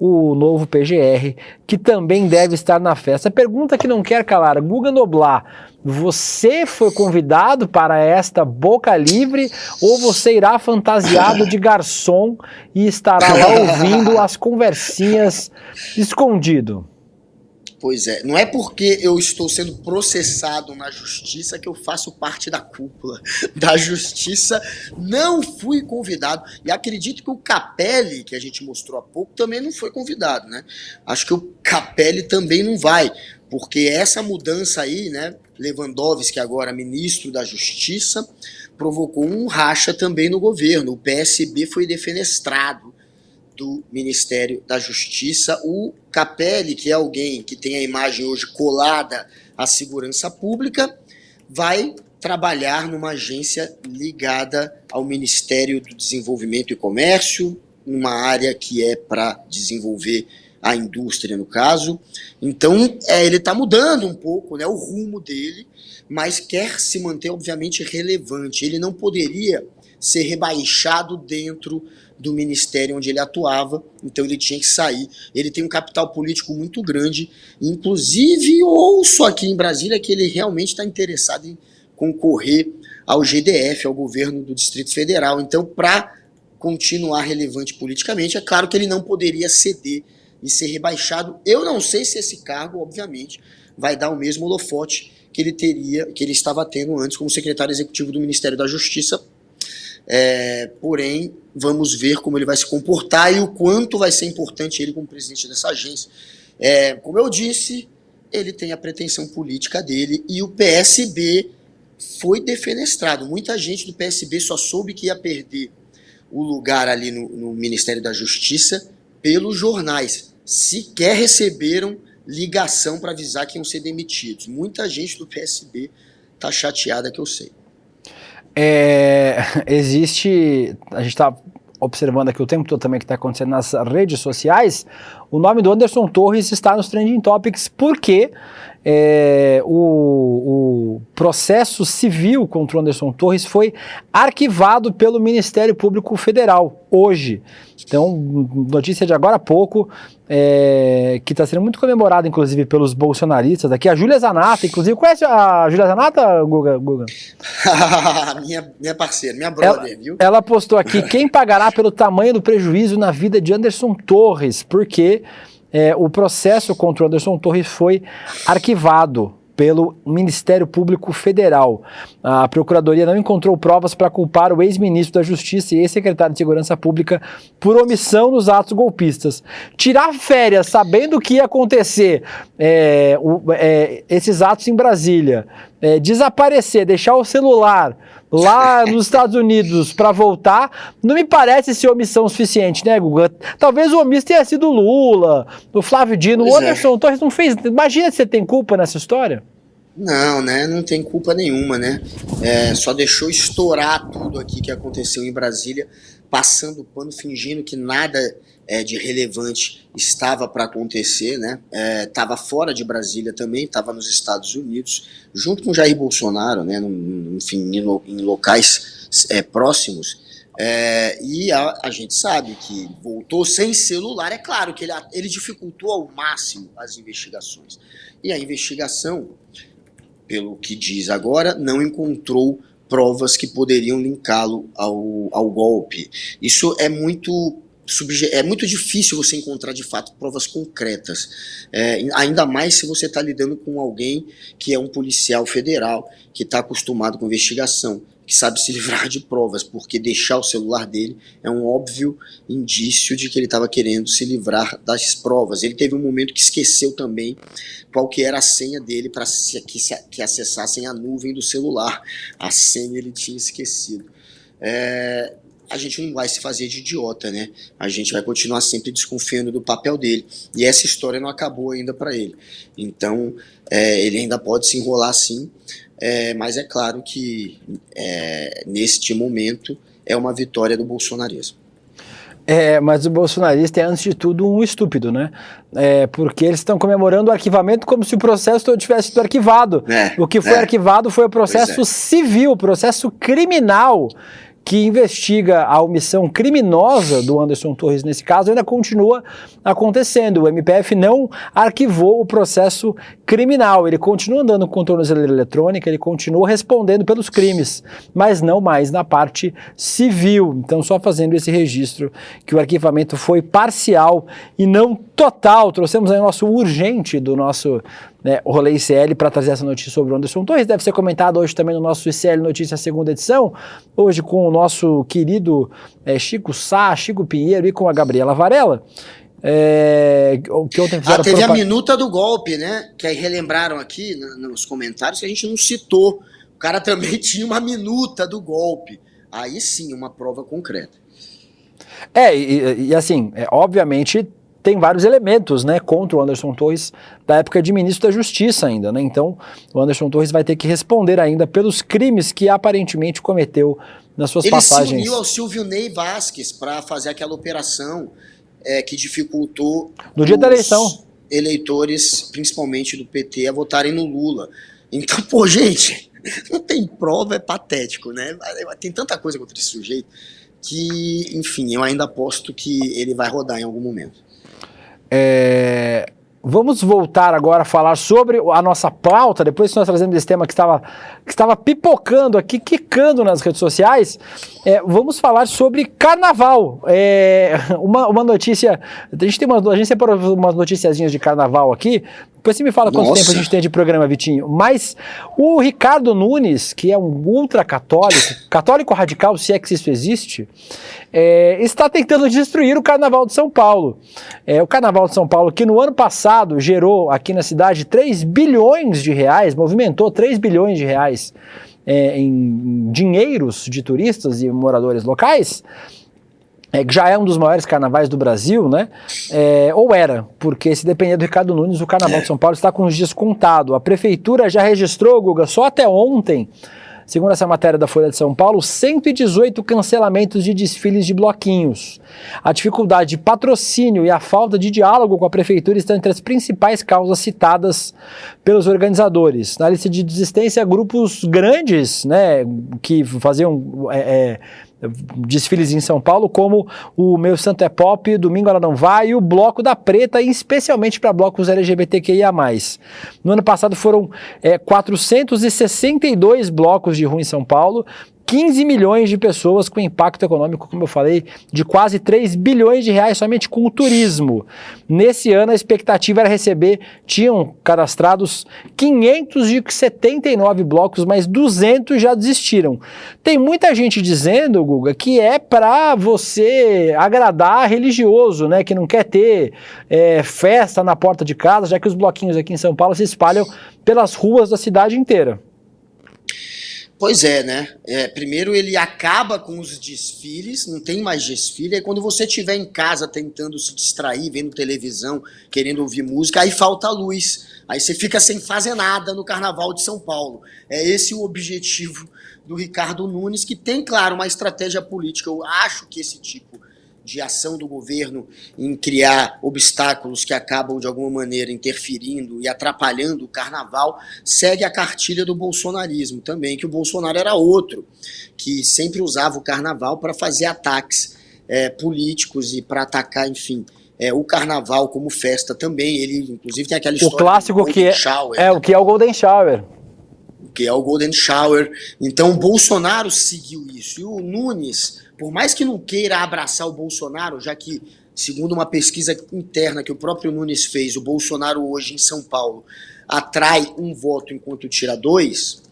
o novo PGR, que também deve estar na festa. A pergunta que não quer calar, Guga Noblat, você foi convidado para esta boca livre ou você irá fantasiado de garçom e estará lá ouvindo as conversinhas escondido? Pois é, não é porque eu estou sendo processado na justiça que eu faço parte da cúpula da justiça, não fui convidado, e acredito que o Capelli, que a gente mostrou há pouco, também não foi convidado, né? Acho que o Capelli também não vai, porque essa mudança aí, né, Lewandowski, agora ministro da Justiça, provocou um racha também no governo, o PSB foi defenestrado do Ministério da Justiça. O Capelli, que é alguém que tem a imagem hoje colada à segurança pública, vai trabalhar numa agência ligada ao Ministério do Desenvolvimento e Comércio, numa área que é para desenvolver a indústria, no caso. Então, ele está mudando um pouco, né, o rumo dele, mas quer se manter, obviamente, relevante. Ele não poderia ser rebaixado dentro do ministério onde ele atuava, então ele tinha que sair. Ele tem um capital político muito grande, inclusive ouço aqui em Brasília que ele realmente está interessado em concorrer ao GDF, ao governo do Distrito Federal. Então, para continuar relevante politicamente, é claro que ele não poderia ceder e ser rebaixado. Eu não sei se esse cargo, obviamente, vai dar o mesmo holofote que ele estava tendo antes como secretário executivo do Ministério da Justiça. Porém, vamos ver como ele vai se comportar e o quanto vai ser importante ele como presidente dessa agência. Como eu disse, ele tem a pretensão política dele e o PSB foi defenestrado. Muita gente do PSB só soube que ia perder o lugar ali no Ministério da Justiça pelos jornais. Sequer receberam ligação para avisar que iam ser demitidos. Muita gente do PSB está chateada, que eu sei. Existe, a gente está observando aqui o tempo todo também o que está acontecendo nas redes sociais, o nome do Anderson Torres está nos Trending Topics porque o processo civil contra o Anderson Torres foi arquivado pelo Ministério Público Federal hoje. Então, notícia de agora há pouco, que está sendo muito comemorada, inclusive, pelos bolsonaristas aqui. A Júlia Zanata, inclusive, conhece a Júlia Zanata, Guga? minha parceira, minha brother, viu? Ela postou aqui, quem pagará pelo tamanho do prejuízo na vida de Anderson Torres, porque o processo contra o Anderson Torres foi arquivado pelo Ministério Público Federal. A Procuradoria não encontrou provas para culpar o ex-ministro da Justiça e ex-secretário de Segurança Pública por omissão nos atos golpistas. Tirar férias sabendo o que ia acontecer, esses atos em Brasília, desaparecer, deixar o celular lá nos Estados Unidos para voltar, não me parece ser omissão suficiente, né, Guga? Talvez o omisso tenha sido o Lula, o Flávio Dino, o Anderson Torres não fez. Imagina se você tem culpa nessa história. Não, né? Não tem culpa nenhuma, né? Só deixou estourar tudo aqui que aconteceu em Brasília, passando o pano, fingindo que nada de relevante estava para acontecer, né? Estava fora de Brasília também, estava nos Estados Unidos, junto com Jair Bolsonaro, né? Enfim, em locais próximos. E a gente sabe que voltou sem celular. É claro que ele dificultou ao máximo as investigações. E a investigação, pelo que diz agora, não encontrou provas que poderiam linká-lo ao golpe. Isso é muito difícil você encontrar de fato provas concretas, ainda mais se você está lidando com alguém que é um policial federal, que está acostumado com investigação, que sabe se livrar de provas, porque deixar o celular dele é um óbvio indício de que ele estava querendo se livrar das provas. Ele teve um momento que esqueceu também qual que era a senha dele para que acessassem a nuvem do celular. A senha ele tinha esquecido. A gente não vai se fazer de idiota, né? A gente vai continuar sempre desconfiando do papel dele. E essa história não acabou ainda para ele. Então, ele ainda pode se enrolar sim, mas é claro que neste momento é uma vitória do bolsonarismo. Mas o bolsonarista é, antes de tudo, um estúpido, né? Porque eles estão comemorando o arquivamento como se o processo todo tivesse sido arquivado. O que foi arquivado foi o processo civil, o processo criminal, que investiga a omissão criminosa do Anderson Torres, nesse caso, ainda continua acontecendo. O MPF não arquivou o processo criminal, ele continua andando com tornozeleira eletrônica, ele continua respondendo pelos crimes, mas não mais na parte civil. Então, só fazendo esse registro que o arquivamento foi parcial e não total. Trouxemos aí o nosso urgente do nosso o Rolê ICL para trazer essa notícia sobre o Anderson Torres. Deve ser comentado hoje também no nosso ICL Notícias segunda edição, hoje com o nosso querido Chico Sá, Chico Pinheiro e com a Gabriela Varela. Que ontem fizeram teve a minuta do golpe, né? Que aí relembraram aqui nos comentários que a gente não citou. O cara também tinha uma minuta do golpe. Aí sim, uma prova concreta. E assim, obviamente tem vários elementos, né, contra o Anderson Torres da época de ministro da Justiça ainda, né? Então o Anderson Torres vai ter que responder ainda pelos crimes que aparentemente cometeu nas suas passagens. Ele se uniu ao Silvio Ney Vasquez para fazer aquela operação que dificultou no dia da eleição eleitores, principalmente do PT, a votarem no Lula. Então, pô, gente, não tem prova, é patético, né? Tem tanta coisa contra esse sujeito que, enfim, eu ainda aposto que ele vai rodar em algum momento. Vamos voltar agora a falar sobre a nossa pauta, depois que nós trazemos esse tema que estava pipocando aqui, quicando nas redes sociais. Vamos falar sobre carnaval. Uma notícia, a gente separou umas noticiazinhas de carnaval aqui. Depois você me fala quanto tempo a gente tem de programa, Vitinho. Mas o Ricardo Nunes, que é um católico radical, se é que isso existe, está tentando destruir o Carnaval de São Paulo. O Carnaval de São Paulo, que no ano passado gerou aqui na cidade 3 bilhões de reais, movimentou 3 bilhões de reais em dinheiros de turistas e moradores locais, que já é um dos maiores carnavais do Brasil, né? Ou era, porque se depender do Ricardo Nunes, o Carnaval de São Paulo está com os dias contados. A prefeitura já registrou, Guga, só até ontem, segundo essa matéria da Folha de São Paulo, 118 cancelamentos de desfiles de bloquinhos. A dificuldade de patrocínio e a falta de diálogo com a prefeitura estão entre as principais causas citadas pelos organizadores. Na lista de desistência, grupos grandes, né, que faziam desfiles em São Paulo, como o Meu Santo é Pop, Domingo Ela Não Vai e o Bloco da Preta, e especialmente para blocos LGBTQIA+. No ano passado foram 462 blocos de rua em São Paulo, 15 milhões de pessoas com impacto econômico, como eu falei, de quase 3 bilhões de reais somente com o turismo. Nesse ano a expectativa era tinham cadastrados 579 blocos, mas 200 já desistiram. Tem muita gente dizendo, Guga, que é para você agradar religioso, né, que não quer ter festa na porta de casa, já que os bloquinhos aqui em São Paulo se espalham pelas ruas da cidade inteira. Pois é, né? Primeiro ele acaba com os desfiles, não tem mais desfile, aí quando você estiver em casa tentando se distrair, vendo televisão, querendo ouvir música, aí falta a luz, aí você fica sem fazer nada no Carnaval de São Paulo. É esse o objetivo do Ricardo Nunes, que tem, claro, uma estratégia política. Eu acho que esse tipo de ação do governo em criar obstáculos que acabam de alguma maneira interferindo e atrapalhando o carnaval, segue a cartilha do bolsonarismo também, que o Bolsonaro era outro, que sempre usava o carnaval para fazer ataques políticos e para atacar, enfim, o carnaval como festa também. Ele, inclusive, tem aquela história o clássico do que o que é o Golden Shower. Que é o Golden Shower. Então o Bolsonaro seguiu isso. E o Nunes, por mais que não queira abraçar o Bolsonaro, já que, segundo uma pesquisa interna que o próprio Nunes fez, o Bolsonaro hoje em São Paulo atrai um voto enquanto tira 2,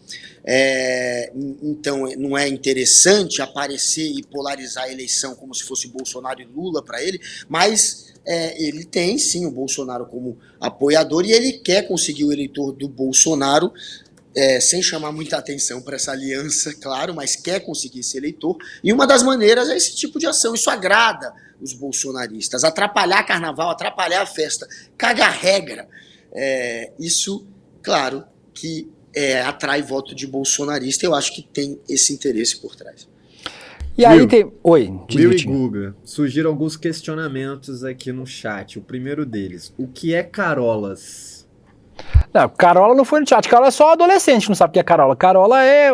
então não é interessante aparecer e polarizar a eleição como se fosse Bolsonaro e Lula para ele, mas ele tem sim o Bolsonaro como apoiador e ele quer conseguir o eleitor do Bolsonaro, sem chamar muita atenção para essa aliança, claro, mas quer conseguir esse eleitor, e uma das maneiras é esse tipo de ação. Isso agrada os bolsonaristas, atrapalhar carnaval, atrapalhar a festa, cagar regra, isso, claro, que atrai voto de bolsonarista. Eu acho que tem esse interesse por trás. E aí tem... Oi, Will e Guga, surgiram alguns questionamentos aqui no chat. O primeiro deles, o que é carolas? Não, Carola não foi no chat. Carola é só adolescente que não sabe o que é Carola. Carola é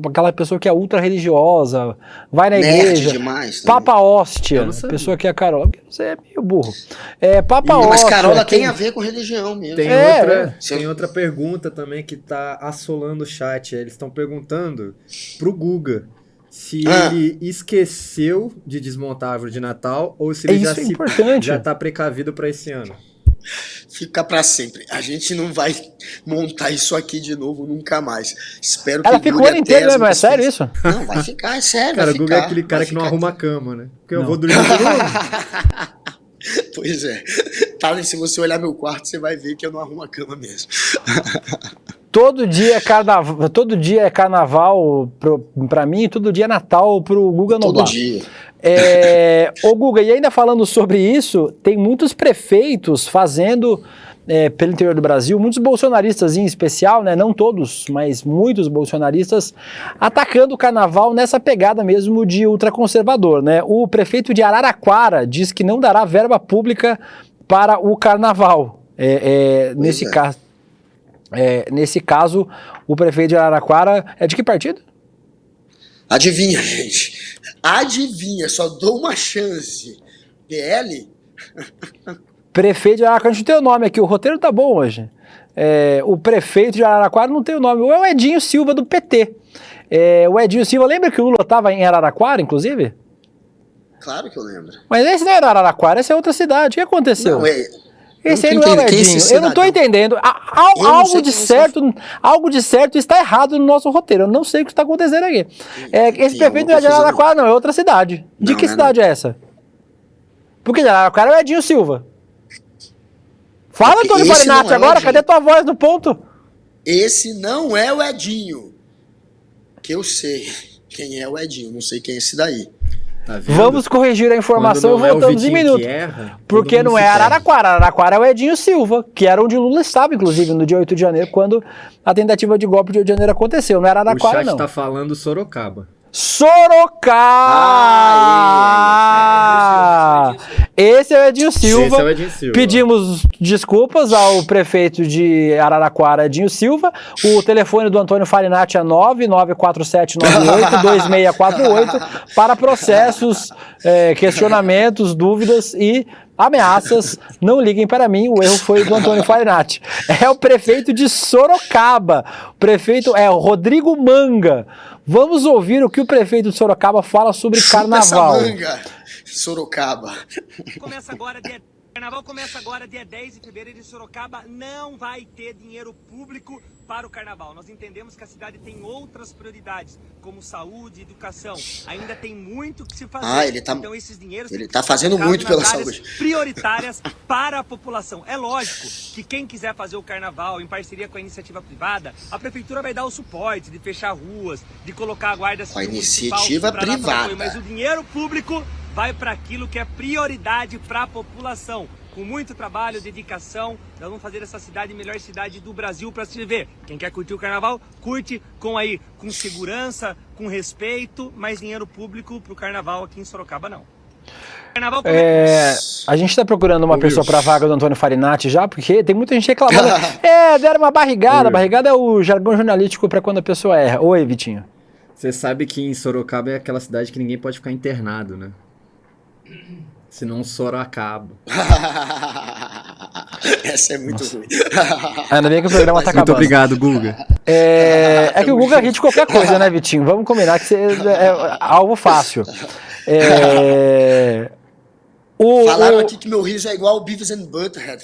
aquela pessoa que é ultra religiosa, vai na igreja. Demais, Papa Hóstia, pessoa que é Carola. Você é meio burro. Papa Hóstia. Mas Carola tem a ver com religião mesmo. Tem outra pergunta também que tá assolando o chat. Eles estão perguntando pro Guga se ele esqueceu de desmontar a árvore de Natal ou se ele já tá precavido para esse ano. Fica pra sempre. A gente não vai montar isso aqui de novo nunca mais. Espero que ela fica o ano inteiro, né? Mas é sério isso? Não, vai ficar, é sério. Cara, o Guga é aquele cara que não arruma a cama, né? Porque eu vou dormir de novo. Pois é. Tá, se você olhar meu quarto, você vai ver que eu não arrumo a cama mesmo. Todo dia é carnaval pra mim e todo dia é Natal pro Guga Noblar. Todo dia. Ô Guga, e ainda falando sobre isso, tem muitos prefeitos fazendo, pelo interior do Brasil, muitos bolsonaristas em especial, né, não todos, mas muitos bolsonaristas, atacando o carnaval nessa pegada mesmo de ultraconservador, né? O prefeito de Araraquara diz que não dará verba pública para o carnaval. Nesse caso, o prefeito de Araraquara é de que partido? Adivinha, gente. Adivinha, só dou uma chance. PL? Prefeito de Araraquara, não tem o nome aqui, o roteiro tá bom hoje. O prefeito de Araraquara não tem o nome, é o Edinho Silva do PT. O Edinho Silva, lembra que o Lula estava em Araraquara, inclusive? Claro que eu lembro. Mas esse não era Araraquara, essa é outra cidade. O que aconteceu? Não, esse aí não é o Edinho. Eu não tô entendendo. Algo de certo está errado no nosso roteiro. Eu não sei o que está acontecendo aqui. Esse prefeito não é de Araraquara, não, é outra cidade. De que cidade é essa? Porque de Araraquara é o Edinho Silva. Fala, Antônio Farinati, agora, cadê tua voz no ponto? Esse não é o Edinho. Que eu sei quem é o Edinho, não sei quem é esse daí. Tá, vamos corrigir a informação e voltamos em minuto. Porque não é Araraquara. Araraquara é o Edinho Silva, que era onde o Lula estava, inclusive, no dia 8 de janeiro, quando a tentativa de golpe de 8 de janeiro aconteceu. Não era Araraquara, não. O chat tá falando Sorocaba. Esse é o Edinho Silva. Pedimos desculpas ao prefeito de Araraquara, Edinho Silva. O telefone do Antônio Farinati é 99798-2648 para processos, questionamentos, dúvidas e ameaças. Não liguem para mim, o erro foi do Antônio Farinati. É o prefeito de Sorocaba. O prefeito é o Rodrigo Manga. Vamos ouvir o que o prefeito de Sorocaba fala sobre carnaval. Sorocaba. Carnaval começa agora, dia 10 de fevereiro, em Sorocaba. Não vai ter dinheiro público para o carnaval. Nós entendemos que a cidade tem outras prioridades, como saúde, educação. Ainda tem muito que se fazer. Então esses dinheiros ele está fazendo muito pela saúde. Prioritárias para a população. É lógico que quem quiser fazer o carnaval em parceria com a iniciativa privada, a prefeitura vai dar o suporte de fechar ruas, de colocar a guarda civil. A iniciativa privada. Mas o dinheiro público vai para aquilo que é prioridade para a população. Com muito trabalho, dedicação, nós vamos fazer essa cidade a melhor cidade do Brasil para se viver. Quem quer curtir o carnaval, curte com segurança, com respeito, mas dinheiro público para o carnaval aqui em Sorocaba não. Carnaval a gente está procurando uma pessoa para a vaga do Antônio Farinati já, porque tem muita gente reclamando. Deram uma barrigada. Barrigada é o jargão jornalístico para quando a pessoa erra. Oi, Vitinho. Você sabe que em Sorocaba é aquela cidade que ninguém pode ficar internado, né? Senão Sorocaba. Essa é muito ruim. Ainda bem que o programa tá acabando. Muito obrigado, Guga. É que o Guga ri de qualquer coisa, né, Vitinho? Vamos combinar que é algo fácil. Falaram aqui que meu riso é igual o Beavis and Butthead.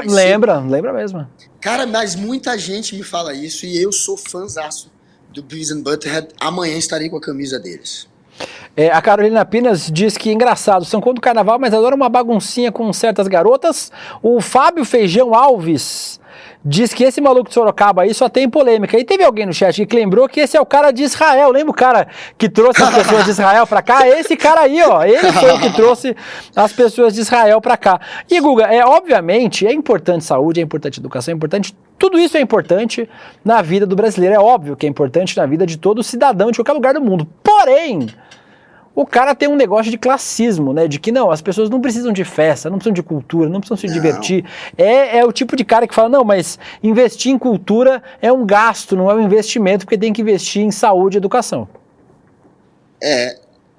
Lembra mesmo. Cara, mas muita gente me fala isso e eu sou fãzaço do Beavis and Butthead. Amanhã estarei com a camisa deles. A Carolina Pinas diz que engraçado, são contra o carnaval, mas adora uma baguncinha com certas garotas. O Fábio Feijão Alves diz que esse maluco de Sorocaba aí só tem polêmica. E teve alguém no chat que lembrou que esse é o cara de Israel. Lembra o cara que trouxe as pessoas de Israel pra cá? Esse cara aí, ó, ele foi o que trouxe as pessoas de Israel pra cá. E Guga, obviamente, é importante saúde, é importante educação, é importante. Tudo isso é importante na vida do brasileiro. É óbvio que é importante na vida de todo cidadão de qualquer lugar do mundo. Porém, o cara tem um negócio de classismo, né? De que não, as pessoas não precisam de festa, não precisam de cultura, não precisam se divertir. É o tipo de cara que fala, não, mas investir em cultura é um gasto, não é um investimento, porque tem que investir em saúde e educação.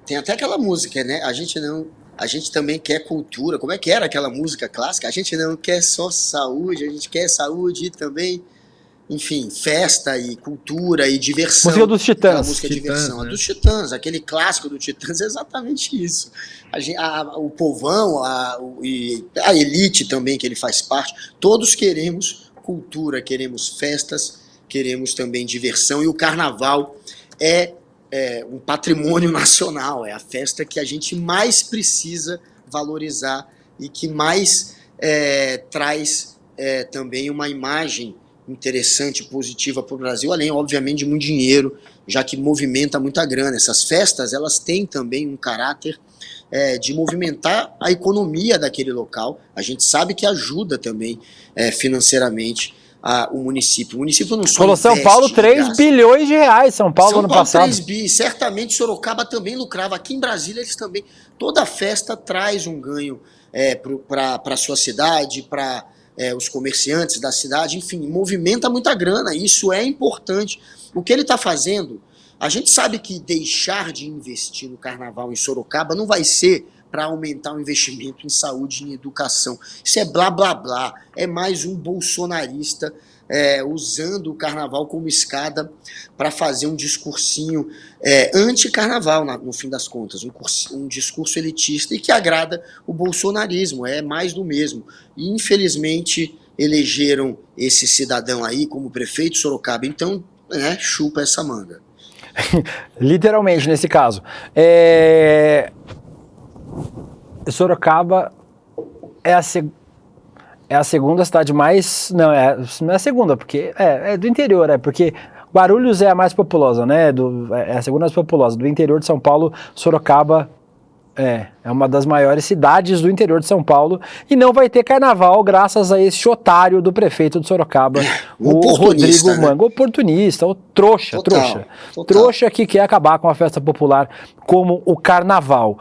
Tem até aquela música, né? A gente também quer cultura. Como é que era aquela música clássica? A gente não quer só saúde, a gente quer saúde e também, enfim, festa e cultura e diversão. Música dos Titãs. Música diversão. Né? A dos Titãs, aquele clássico do Titãs é exatamente isso. O povão, a elite também, que ele faz parte, todos queremos cultura, queremos festas, queremos também diversão, e o carnaval é um patrimônio nacional, é a festa que a gente mais precisa valorizar e que mais traz também uma imagem interessante, positiva para o Brasil, além, obviamente, de muito dinheiro, já que movimenta muita grana. Essas festas, elas têm também um caráter de movimentar a economia daquele local. A gente sabe que ajuda também financeiramente o município. O município não só Falou São investe Paulo, de 3 graça. bilhões de reais, São Paulo ano passado. 3 bi, certamente Sorocaba também lucrava. Aqui em Brasília eles também, toda festa traz um ganho para a sua cidade, para os comerciantes da cidade, enfim, movimenta muita grana, isso é importante. O que ele está fazendo, a gente sabe que deixar de investir no carnaval em Sorocaba não vai ser para aumentar o investimento em saúde e em educação. Isso é blá blá blá, é mais um bolsonarista usando o carnaval como escada para fazer um discursinho anti-carnaval, no fim das contas, um discurso elitista e que agrada o bolsonarismo, é mais do mesmo. E infelizmente elegeram esse cidadão aí como prefeito de Sorocaba, então chupa essa manga. Literalmente, nesse caso. Sorocaba é a segunda cidade mais... Não é a segunda, porque é do interior, porque Guarulhos é a mais populosa, né? É a segunda mais populosa. Do interior de São Paulo, Sorocaba é uma das maiores cidades do interior de São Paulo e não vai ter carnaval graças a esse otário do prefeito de Sorocaba, o Rodrigo Manga, oportunista, o trouxa, trouxa que quer acabar com a festa popular como o carnaval.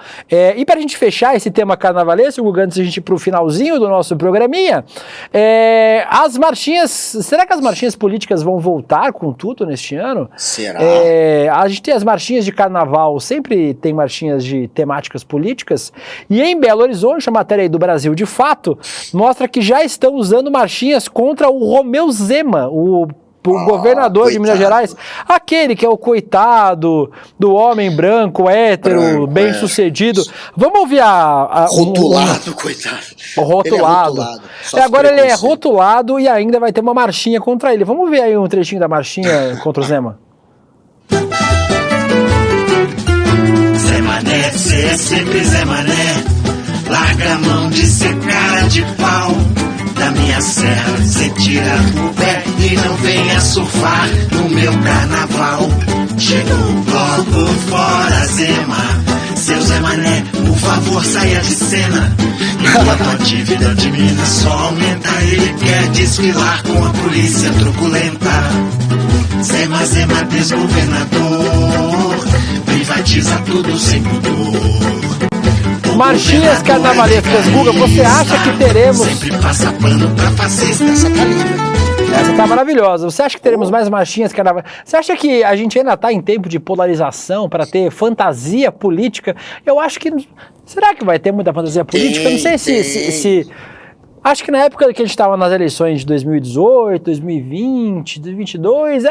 E para a gente fechar esse tema carnavalesco, Guga, antes de a gente ir para o finalzinho do nosso programinha, as marchinhas, será que as marchinhas políticas vão voltar com tudo neste ano? Será? A gente tem as marchinhas de carnaval, sempre tem marchinhas de temáticas políticas, e em Belo Horizonte, a matéria aí do Brasil de Fato mostra que já estão usando marchinhas contra o Romeu Zema, o governador de Minas Gerais, aquele que é o coitado do homem branco, hétero, bem-sucedido. Vamos ouvir rotulado, coitado. O rotulado. Agora ele é rotulado e ainda vai ter uma marchinha contra ele. Vamos ver aí um trechinho da marchinha contra o Zema. Zé Mané, cê é sempre Zé Mané. Larga a mão de ser cara de pau. Da minha serra, cê tira o pé e não venha surfar no meu carnaval. Chegou o bloco fora, Zema. Seu Zé Mané, por favor, saia de cena. Enquanto a dívida de Minas só aumenta, ele quer desfilar com a polícia truculenta. Zema, desgovernador, privatiza tudo sem pudor. Marchinhas carnavalescas, Guga, você acha que teremos... Sempre passa pano pra fascista. Essa tá maravilhosa. Você acha que teremos mais marchinhas carnavalescas? Você acha que a gente ainda tá em tempo de polarização para ter fantasia política? Eu acho que... Será que vai ter muita fantasia política? Eu não sei se... Acho que na época que a gente estava nas eleições de 2018, 2020, 2022,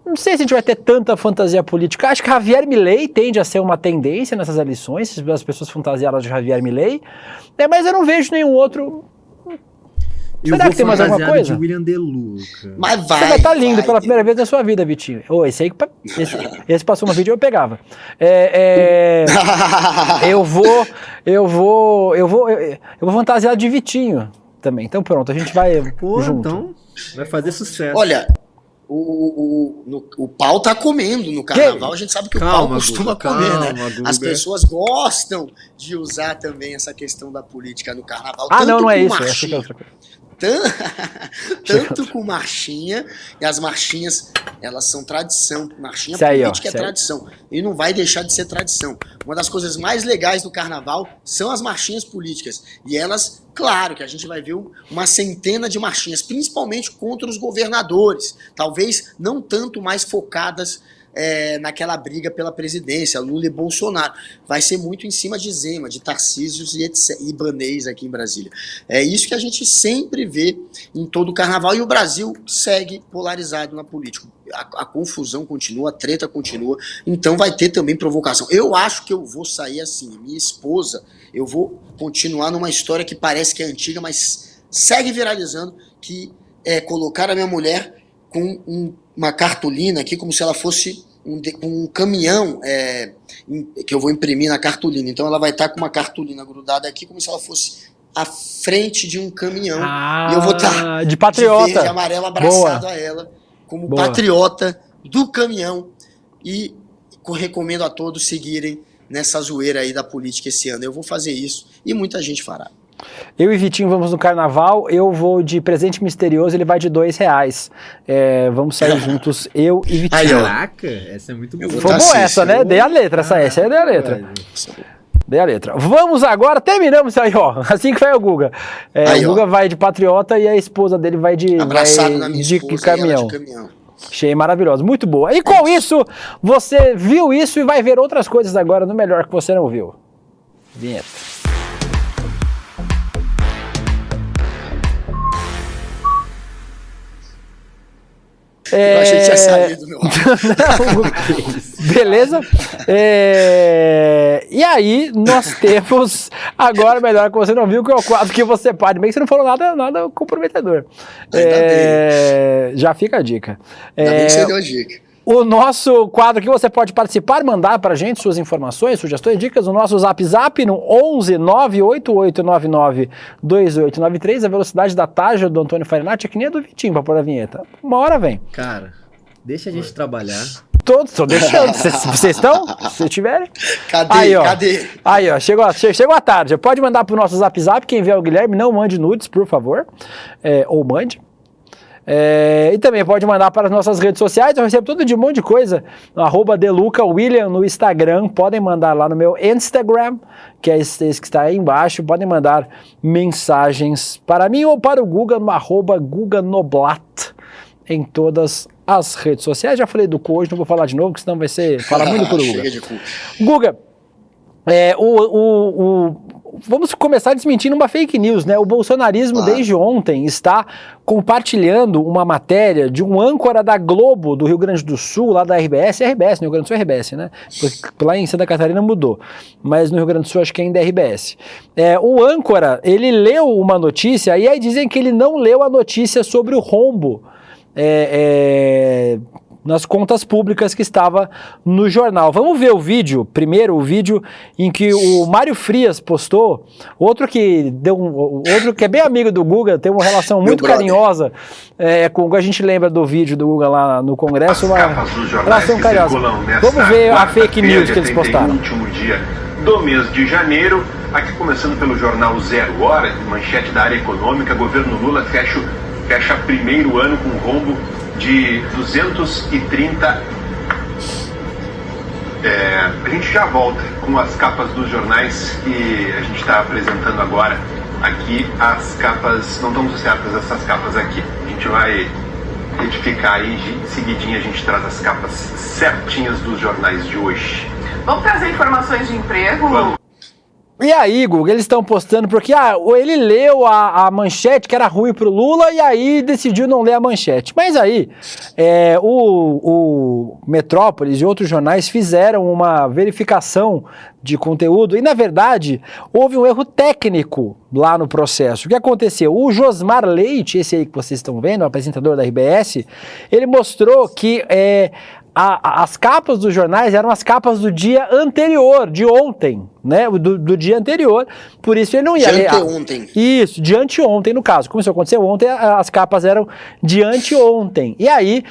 não sei se a gente vai ter tanta fantasia política. Acho que Javier Milei tende a ser uma tendência nessas eleições, as pessoas fantasiadas de Javier Milei, mas eu não vejo nenhum outro... Será que tem mais alguma coisa? De William De Luca. Mas você vai estar lindo pela primeira vez na sua vida, Vitinho. Esse passou uma vídeo eu pegava. Eu vou fantasiar de Vitinho também. Então pronto, a gente vai junto. Então vai fazer sucesso. Olha, o pau tá comendo no carnaval. A gente sabe que o pau costuma comer, né? As pessoas gostam de usar também essa questão da política no carnaval. Não é isso. Acho que é outra coisa. Tanto com marchinha, e as marchinhas, elas são tradição. Marchinha política é tradição. E não vai deixar de ser tradição. Uma das coisas mais legais do carnaval são as marchinhas políticas. E elas, claro, que a gente vai ver uma centena de marchinhas, principalmente contra os governadores. Talvez não tanto mais focadas naquela briga pela presidência, Lula e Bolsonaro. Vai ser muito em cima de Zema, de Tarcísios e Ibanez aqui em Brasília. É isso que a gente sempre vê em todo o carnaval, e o Brasil segue polarizado na política. A confusão continua, a treta continua, então vai ter também provocação. Eu acho que eu vou sair assim, minha esposa, eu vou continuar numa história que parece que é antiga, mas segue viralizando, que é colocar a minha mulher com uma cartolina aqui, como se ela fosse um caminhão que eu vou imprimir na cartolina. Então ela vai estar com uma cartolina grudada aqui, como se ela fosse à frente de um caminhão. E eu vou estar de patriota, de verde e amarelo abraçado a ela, como patriota do caminhão. E recomendo a todos seguirem nessa zoeira aí da política esse ano. Eu vou fazer isso e muita gente fará. Eu e Vitinho vamos no carnaval, eu vou de presente misterioso, ele vai de R$2. Vamos sair juntos, eu e Vitinho. Caraca, essa é muito boa. Foi boa essa, né? Dei a letra, essa aí dei a letra. Dei a letra. Vamos agora, terminamos isso aí, ó. Assim que vai o Guga. O Guga vai de patriota e a esposa dele vai de, abraçado na minha de esposa, caminhão. de caminhão. Achei maravilhoso, muito boa. E com isso, você viu isso e vai ver outras coisas agora no Melhor que Você Não Viu. Vinheta. Eu achei que tinha saído, meu. Não, beleza? E aí, nós temos agora Melhor que Você Não Viu, que é o quadro que você pode. Bem que você não falou nada comprometedor. Já fica a dica. Ainda bem que você deu a dica. O nosso quadro que você pode participar, mandar pra gente suas informações, sugestões, dicas, o nosso Zap no 11 98899 2893, a velocidade da Taja do Antônio Farinati é que nem a do Vitinho pra pôr a vinheta. Uma hora vem. Cara, deixa a gente trabalhar. Tô deixando. Vocês estão? Se tiverem? Cadê? Aí, ó. Cadê? Aí, ó. Chegou a tarde. Pode mandar pro nosso Zap. Quem vier o Guilherme, não mande nudes, por favor. Ou mande. E também pode mandar para as nossas redes sociais. Eu recebo todo de um monte de coisa. @DelucaWilliam no Instagram. Podem mandar lá no meu Instagram, que é esse que está aí embaixo. Podem mandar mensagens para mim ou para o Guga no @GugaNoblat em todas as redes sociais. Já falei do cu hoje, não vou falar de novo, porque senão vai ser falar muito do Guga. Chega de cu. Guga, vamos começar desmentindo uma fake news, né? O bolsonarismo desde ontem está compartilhando uma matéria de um âncora da Globo do Rio Grande do Sul, lá da RBS, no Rio Grande do Sul é RBS, né? Porque lá em Santa Catarina mudou, mas no Rio Grande do Sul acho que ainda é RBS. O âncora, ele leu uma notícia e aí dizem que ele não leu a notícia sobre o rombo nas contas públicas que estava no jornal. Vamos ver o vídeo, primeiro o vídeo em que o Mário Frias postou, outro que é bem amigo do Guga, tem uma relação muito carinhosa com a gente lembra do vídeo do Guga lá no Congresso, uma relação carinhosa. Vamos ver a fake news que eles postaram. Último dia do mês de janeiro, aqui começando pelo jornal 0 Hora, manchete da área econômica, governo Lula fecha primeiro ano com rombo de 230. A gente já volta com as capas dos jornais que a gente está apresentando agora. Aqui as capas, não estão certas essas capas aqui. A gente vai retificar aí, em seguidinha a gente traz as capas certinhas dos jornais de hoje. Vamos trazer informações de emprego? Vamos. E aí, Guga, eles estão postando porque ele leu a manchete que era ruim pro Lula e aí decidiu não ler a manchete. Mas aí, o Metrópolis e outros jornais fizeram uma verificação de conteúdo e, na verdade, houve um erro técnico lá no processo. O que aconteceu? O Josmar Leite, esse aí que vocês estão vendo, o apresentador da RBS, ele mostrou que as capas dos jornais eram as capas do dia anterior, de ontem, né? Do dia anterior, por isso ele não ia ler. De anteontem. Isso, de anteontem no caso. Como isso aconteceu ontem, as capas eram de anteontem. E aí,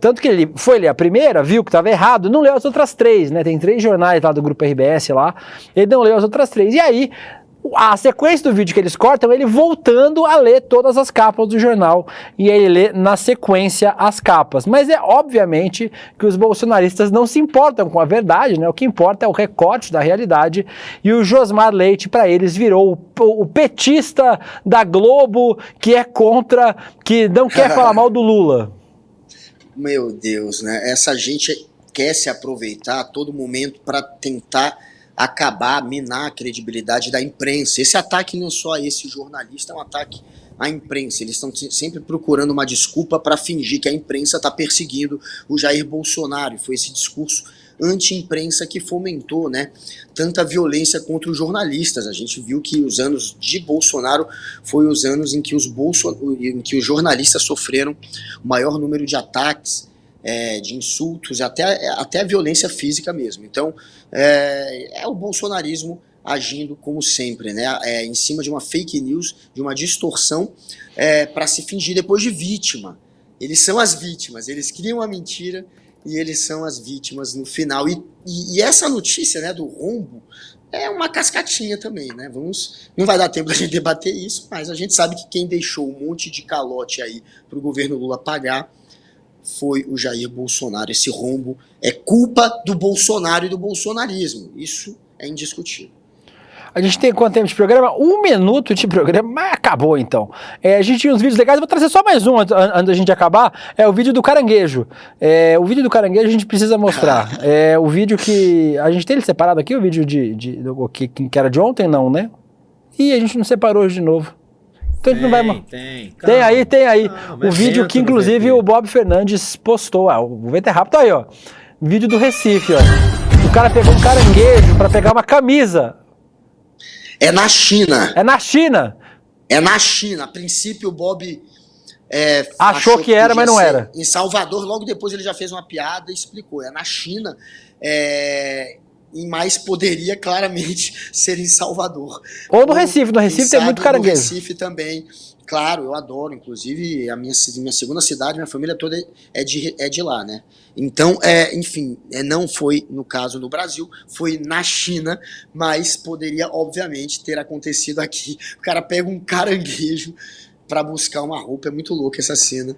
tanto que ele foi ler a primeira, viu que estava errado, não leu as outras três, né? Tem 3 jornais lá do Grupo RBS lá, ele não leu as outras 3. E aí, a sequência do vídeo que eles cortam, ele voltando a ler todas as capas do jornal, e aí ele lê na sequência as capas. Mas obviamente que os bolsonaristas não se importam com a verdade, né? O que importa é o recorte da realidade, e o Josmar Leite, para eles, virou o petista da Globo, que é contra, que não quer falar mal do Lula. Meu Deus, né? Essa gente quer se aproveitar a todo momento para tentar acabar, minar a credibilidade da imprensa. Esse ataque não é só a esse jornalista, é um ataque à imprensa. Eles estão sempre procurando uma desculpa para fingir que a imprensa está perseguindo o Jair Bolsonaro. E foi esse discurso anti-imprensa que fomentou, né, tanta violência contra os jornalistas. A gente viu que os anos de Bolsonaro foi os anos em que em que os jornalistas sofreram o maior número de ataques, de insultos, até a violência física mesmo. Então, é o bolsonarismo agindo como sempre, né? Em cima de uma fake news, de uma distorção, para se fingir depois de vítima. Eles são as vítimas, eles criam a mentira e eles são as vítimas no final. E essa notícia, né, do rombo é uma cascatinha também, né? Não vai dar tempo da gente debater isso, mas a gente sabe que quem deixou um monte de calote aí pro governo Lula pagar foi o Jair Bolsonaro. Esse rombo é culpa do Bolsonaro e do bolsonarismo. Isso é indiscutível. A gente tem quanto tempo de programa? 1 minuto de programa, mas acabou então. A gente tinha uns vídeos legais, eu vou trazer só mais um antes da gente acabar. É o vídeo do caranguejo. O vídeo do caranguejo a gente precisa mostrar. O vídeo que... A gente tem ele separado aqui, o vídeo que era de ontem, não, né? E a gente não separou hoje de novo. Então a gente não vai... Tem aí. O vídeo que inclusive o Bob Fernandes postou. O VT Rápido aí, ó. Vídeo do Recife, ó. O cara pegou um caranguejo pra pegar uma camisa. É na China. É na China? É na China. A princípio o Bob achou que era, mas não era. Em Salvador, logo depois ele já fez uma piada e explicou. É na China, mas poderia claramente ser em Salvador. Ou no Recife. No Recife tem muito caranguejo. No Recife também. Claro, eu adoro, inclusive a minha segunda cidade, minha família toda é de lá, né? Então, enfim, não foi no caso no Brasil, foi na China, mas poderia, obviamente, ter acontecido aqui. O cara pega um caranguejo para buscar uma roupa, é muito louco essa cena.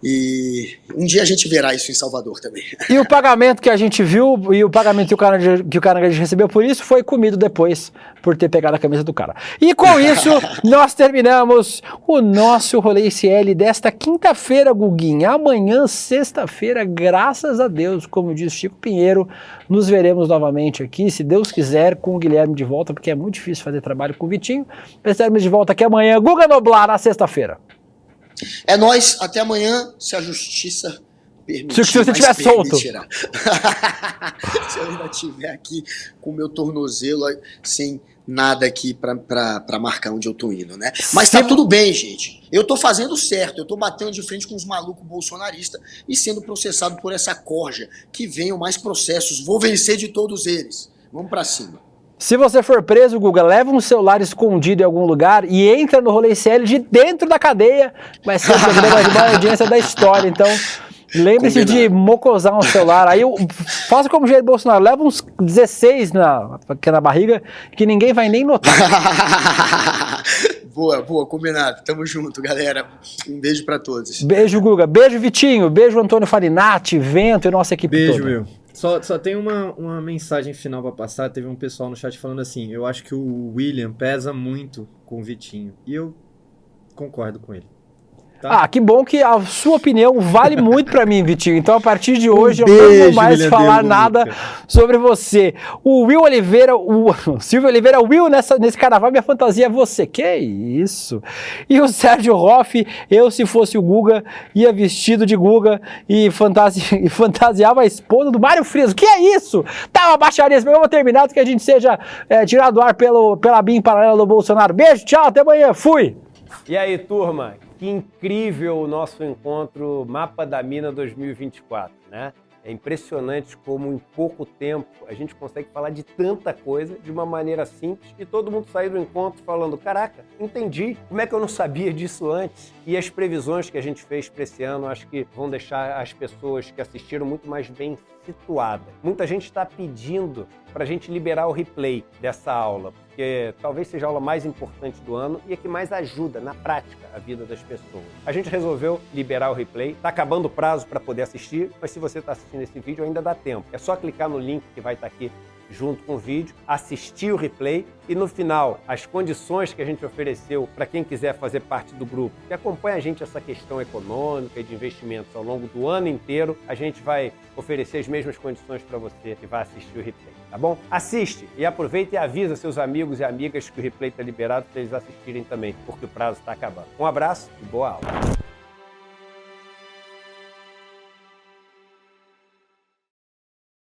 E um dia a gente verá isso em Salvador também. E o pagamento que a gente viu, e o pagamento que o caranguejo recebeu por isso, foi comido depois, por ter pegado a camisa do cara. E com isso, nós terminamos o nosso Rolê ICL desta quinta-feira, Guguinha. Amanhã, sexta-feira, graças a Deus, como diz Chico Pinheiro, nos veremos novamente aqui, se Deus quiser, com o Guilherme de volta, porque é muito difícil fazer trabalho com o Vitinho. Estaremos de volta aqui amanhã, Guga Noblar, na sexta-feira. É nóis, até amanhã, se a justiça permitir. Se você estiver solto. Se eu ainda estiver aqui com o meu tornozelo sem nada aqui pra marcar onde eu tô indo, né? Mas tá tudo bem, gente. Eu tô fazendo certo, eu tô batendo de frente com os malucos bolsonaristas e sendo processado por essa corja. Que venham mais processos, vou vencer de todos eles. Vamos pra cima. Se você for preso, Guga, leva um celular escondido em algum lugar e entra no Rolê ICL de dentro da cadeia. Vai ser o programa de maior audiência da história. Então, lembre-se de mocosar um celular. Aí, faça como o Jair Bolsonaro, leva uns 16 aqui na barriga que ninguém vai nem notar. Boa, combinado. Tamo junto, galera. Um beijo pra todos. Beijo, Guga. Beijo, Vitinho. Beijo, Antônio Farinati, Vento e nossa equipe toda. Beijo, meu. Só tem uma mensagem final pra passar. Teve um pessoal no chat falando assim: eu acho que o William pesa muito com o Vitinho. E eu concordo com ele. Tá? Que bom que a sua opinião vale muito pra mim, Vitinho. Então, a partir de hoje, eu não vou mais falar nada sobre você. O Will Oliveira, o Silvio Oliveira, nesse carnaval, minha fantasia é você. Que isso? E o Sérgio Hoff, eu, se fosse o Guga, ia vestido de Guga e fantasiava a esposa do Mário Frias. Que é isso? Tá uma baixaria, esse programa terminado, que a gente seja tirado do ar pela BIM paralela do Bolsonaro. Beijo, tchau, até amanhã, fui! E aí, turma? Que incrível o nosso encontro Mapa da Mina 2024, né? É impressionante como em pouco tempo a gente consegue falar de tanta coisa de uma maneira simples e todo mundo sair do encontro falando: caraca, entendi, como é que eu não sabia disso antes? E as previsões que a gente fez para esse ano acho que vão deixar as pessoas que assistiram muito mais bem situadas. Muita gente está pedindo para a gente liberar o replay dessa aula, porque talvez seja a aula mais importante do ano e a que mais ajuda na prática a vida das pessoas. A gente resolveu liberar o replay, está acabando o prazo para poder assistir, mas se você está assistindo esse vídeo ainda dá tempo. É só clicar no link que vai estar aqui junto com o vídeo, assistir o replay e no final as condições que a gente ofereceu para quem quiser fazer parte do grupo, que acompanha a gente essa questão econômica e de investimentos ao longo do ano inteiro, a gente vai oferecer as mesmas condições para você que vai assistir o replay, tá bom? Assiste e aproveita e avisa seus amigos e amigas que o replay está liberado para eles assistirem também, porque o prazo está acabando. Um abraço e boa aula!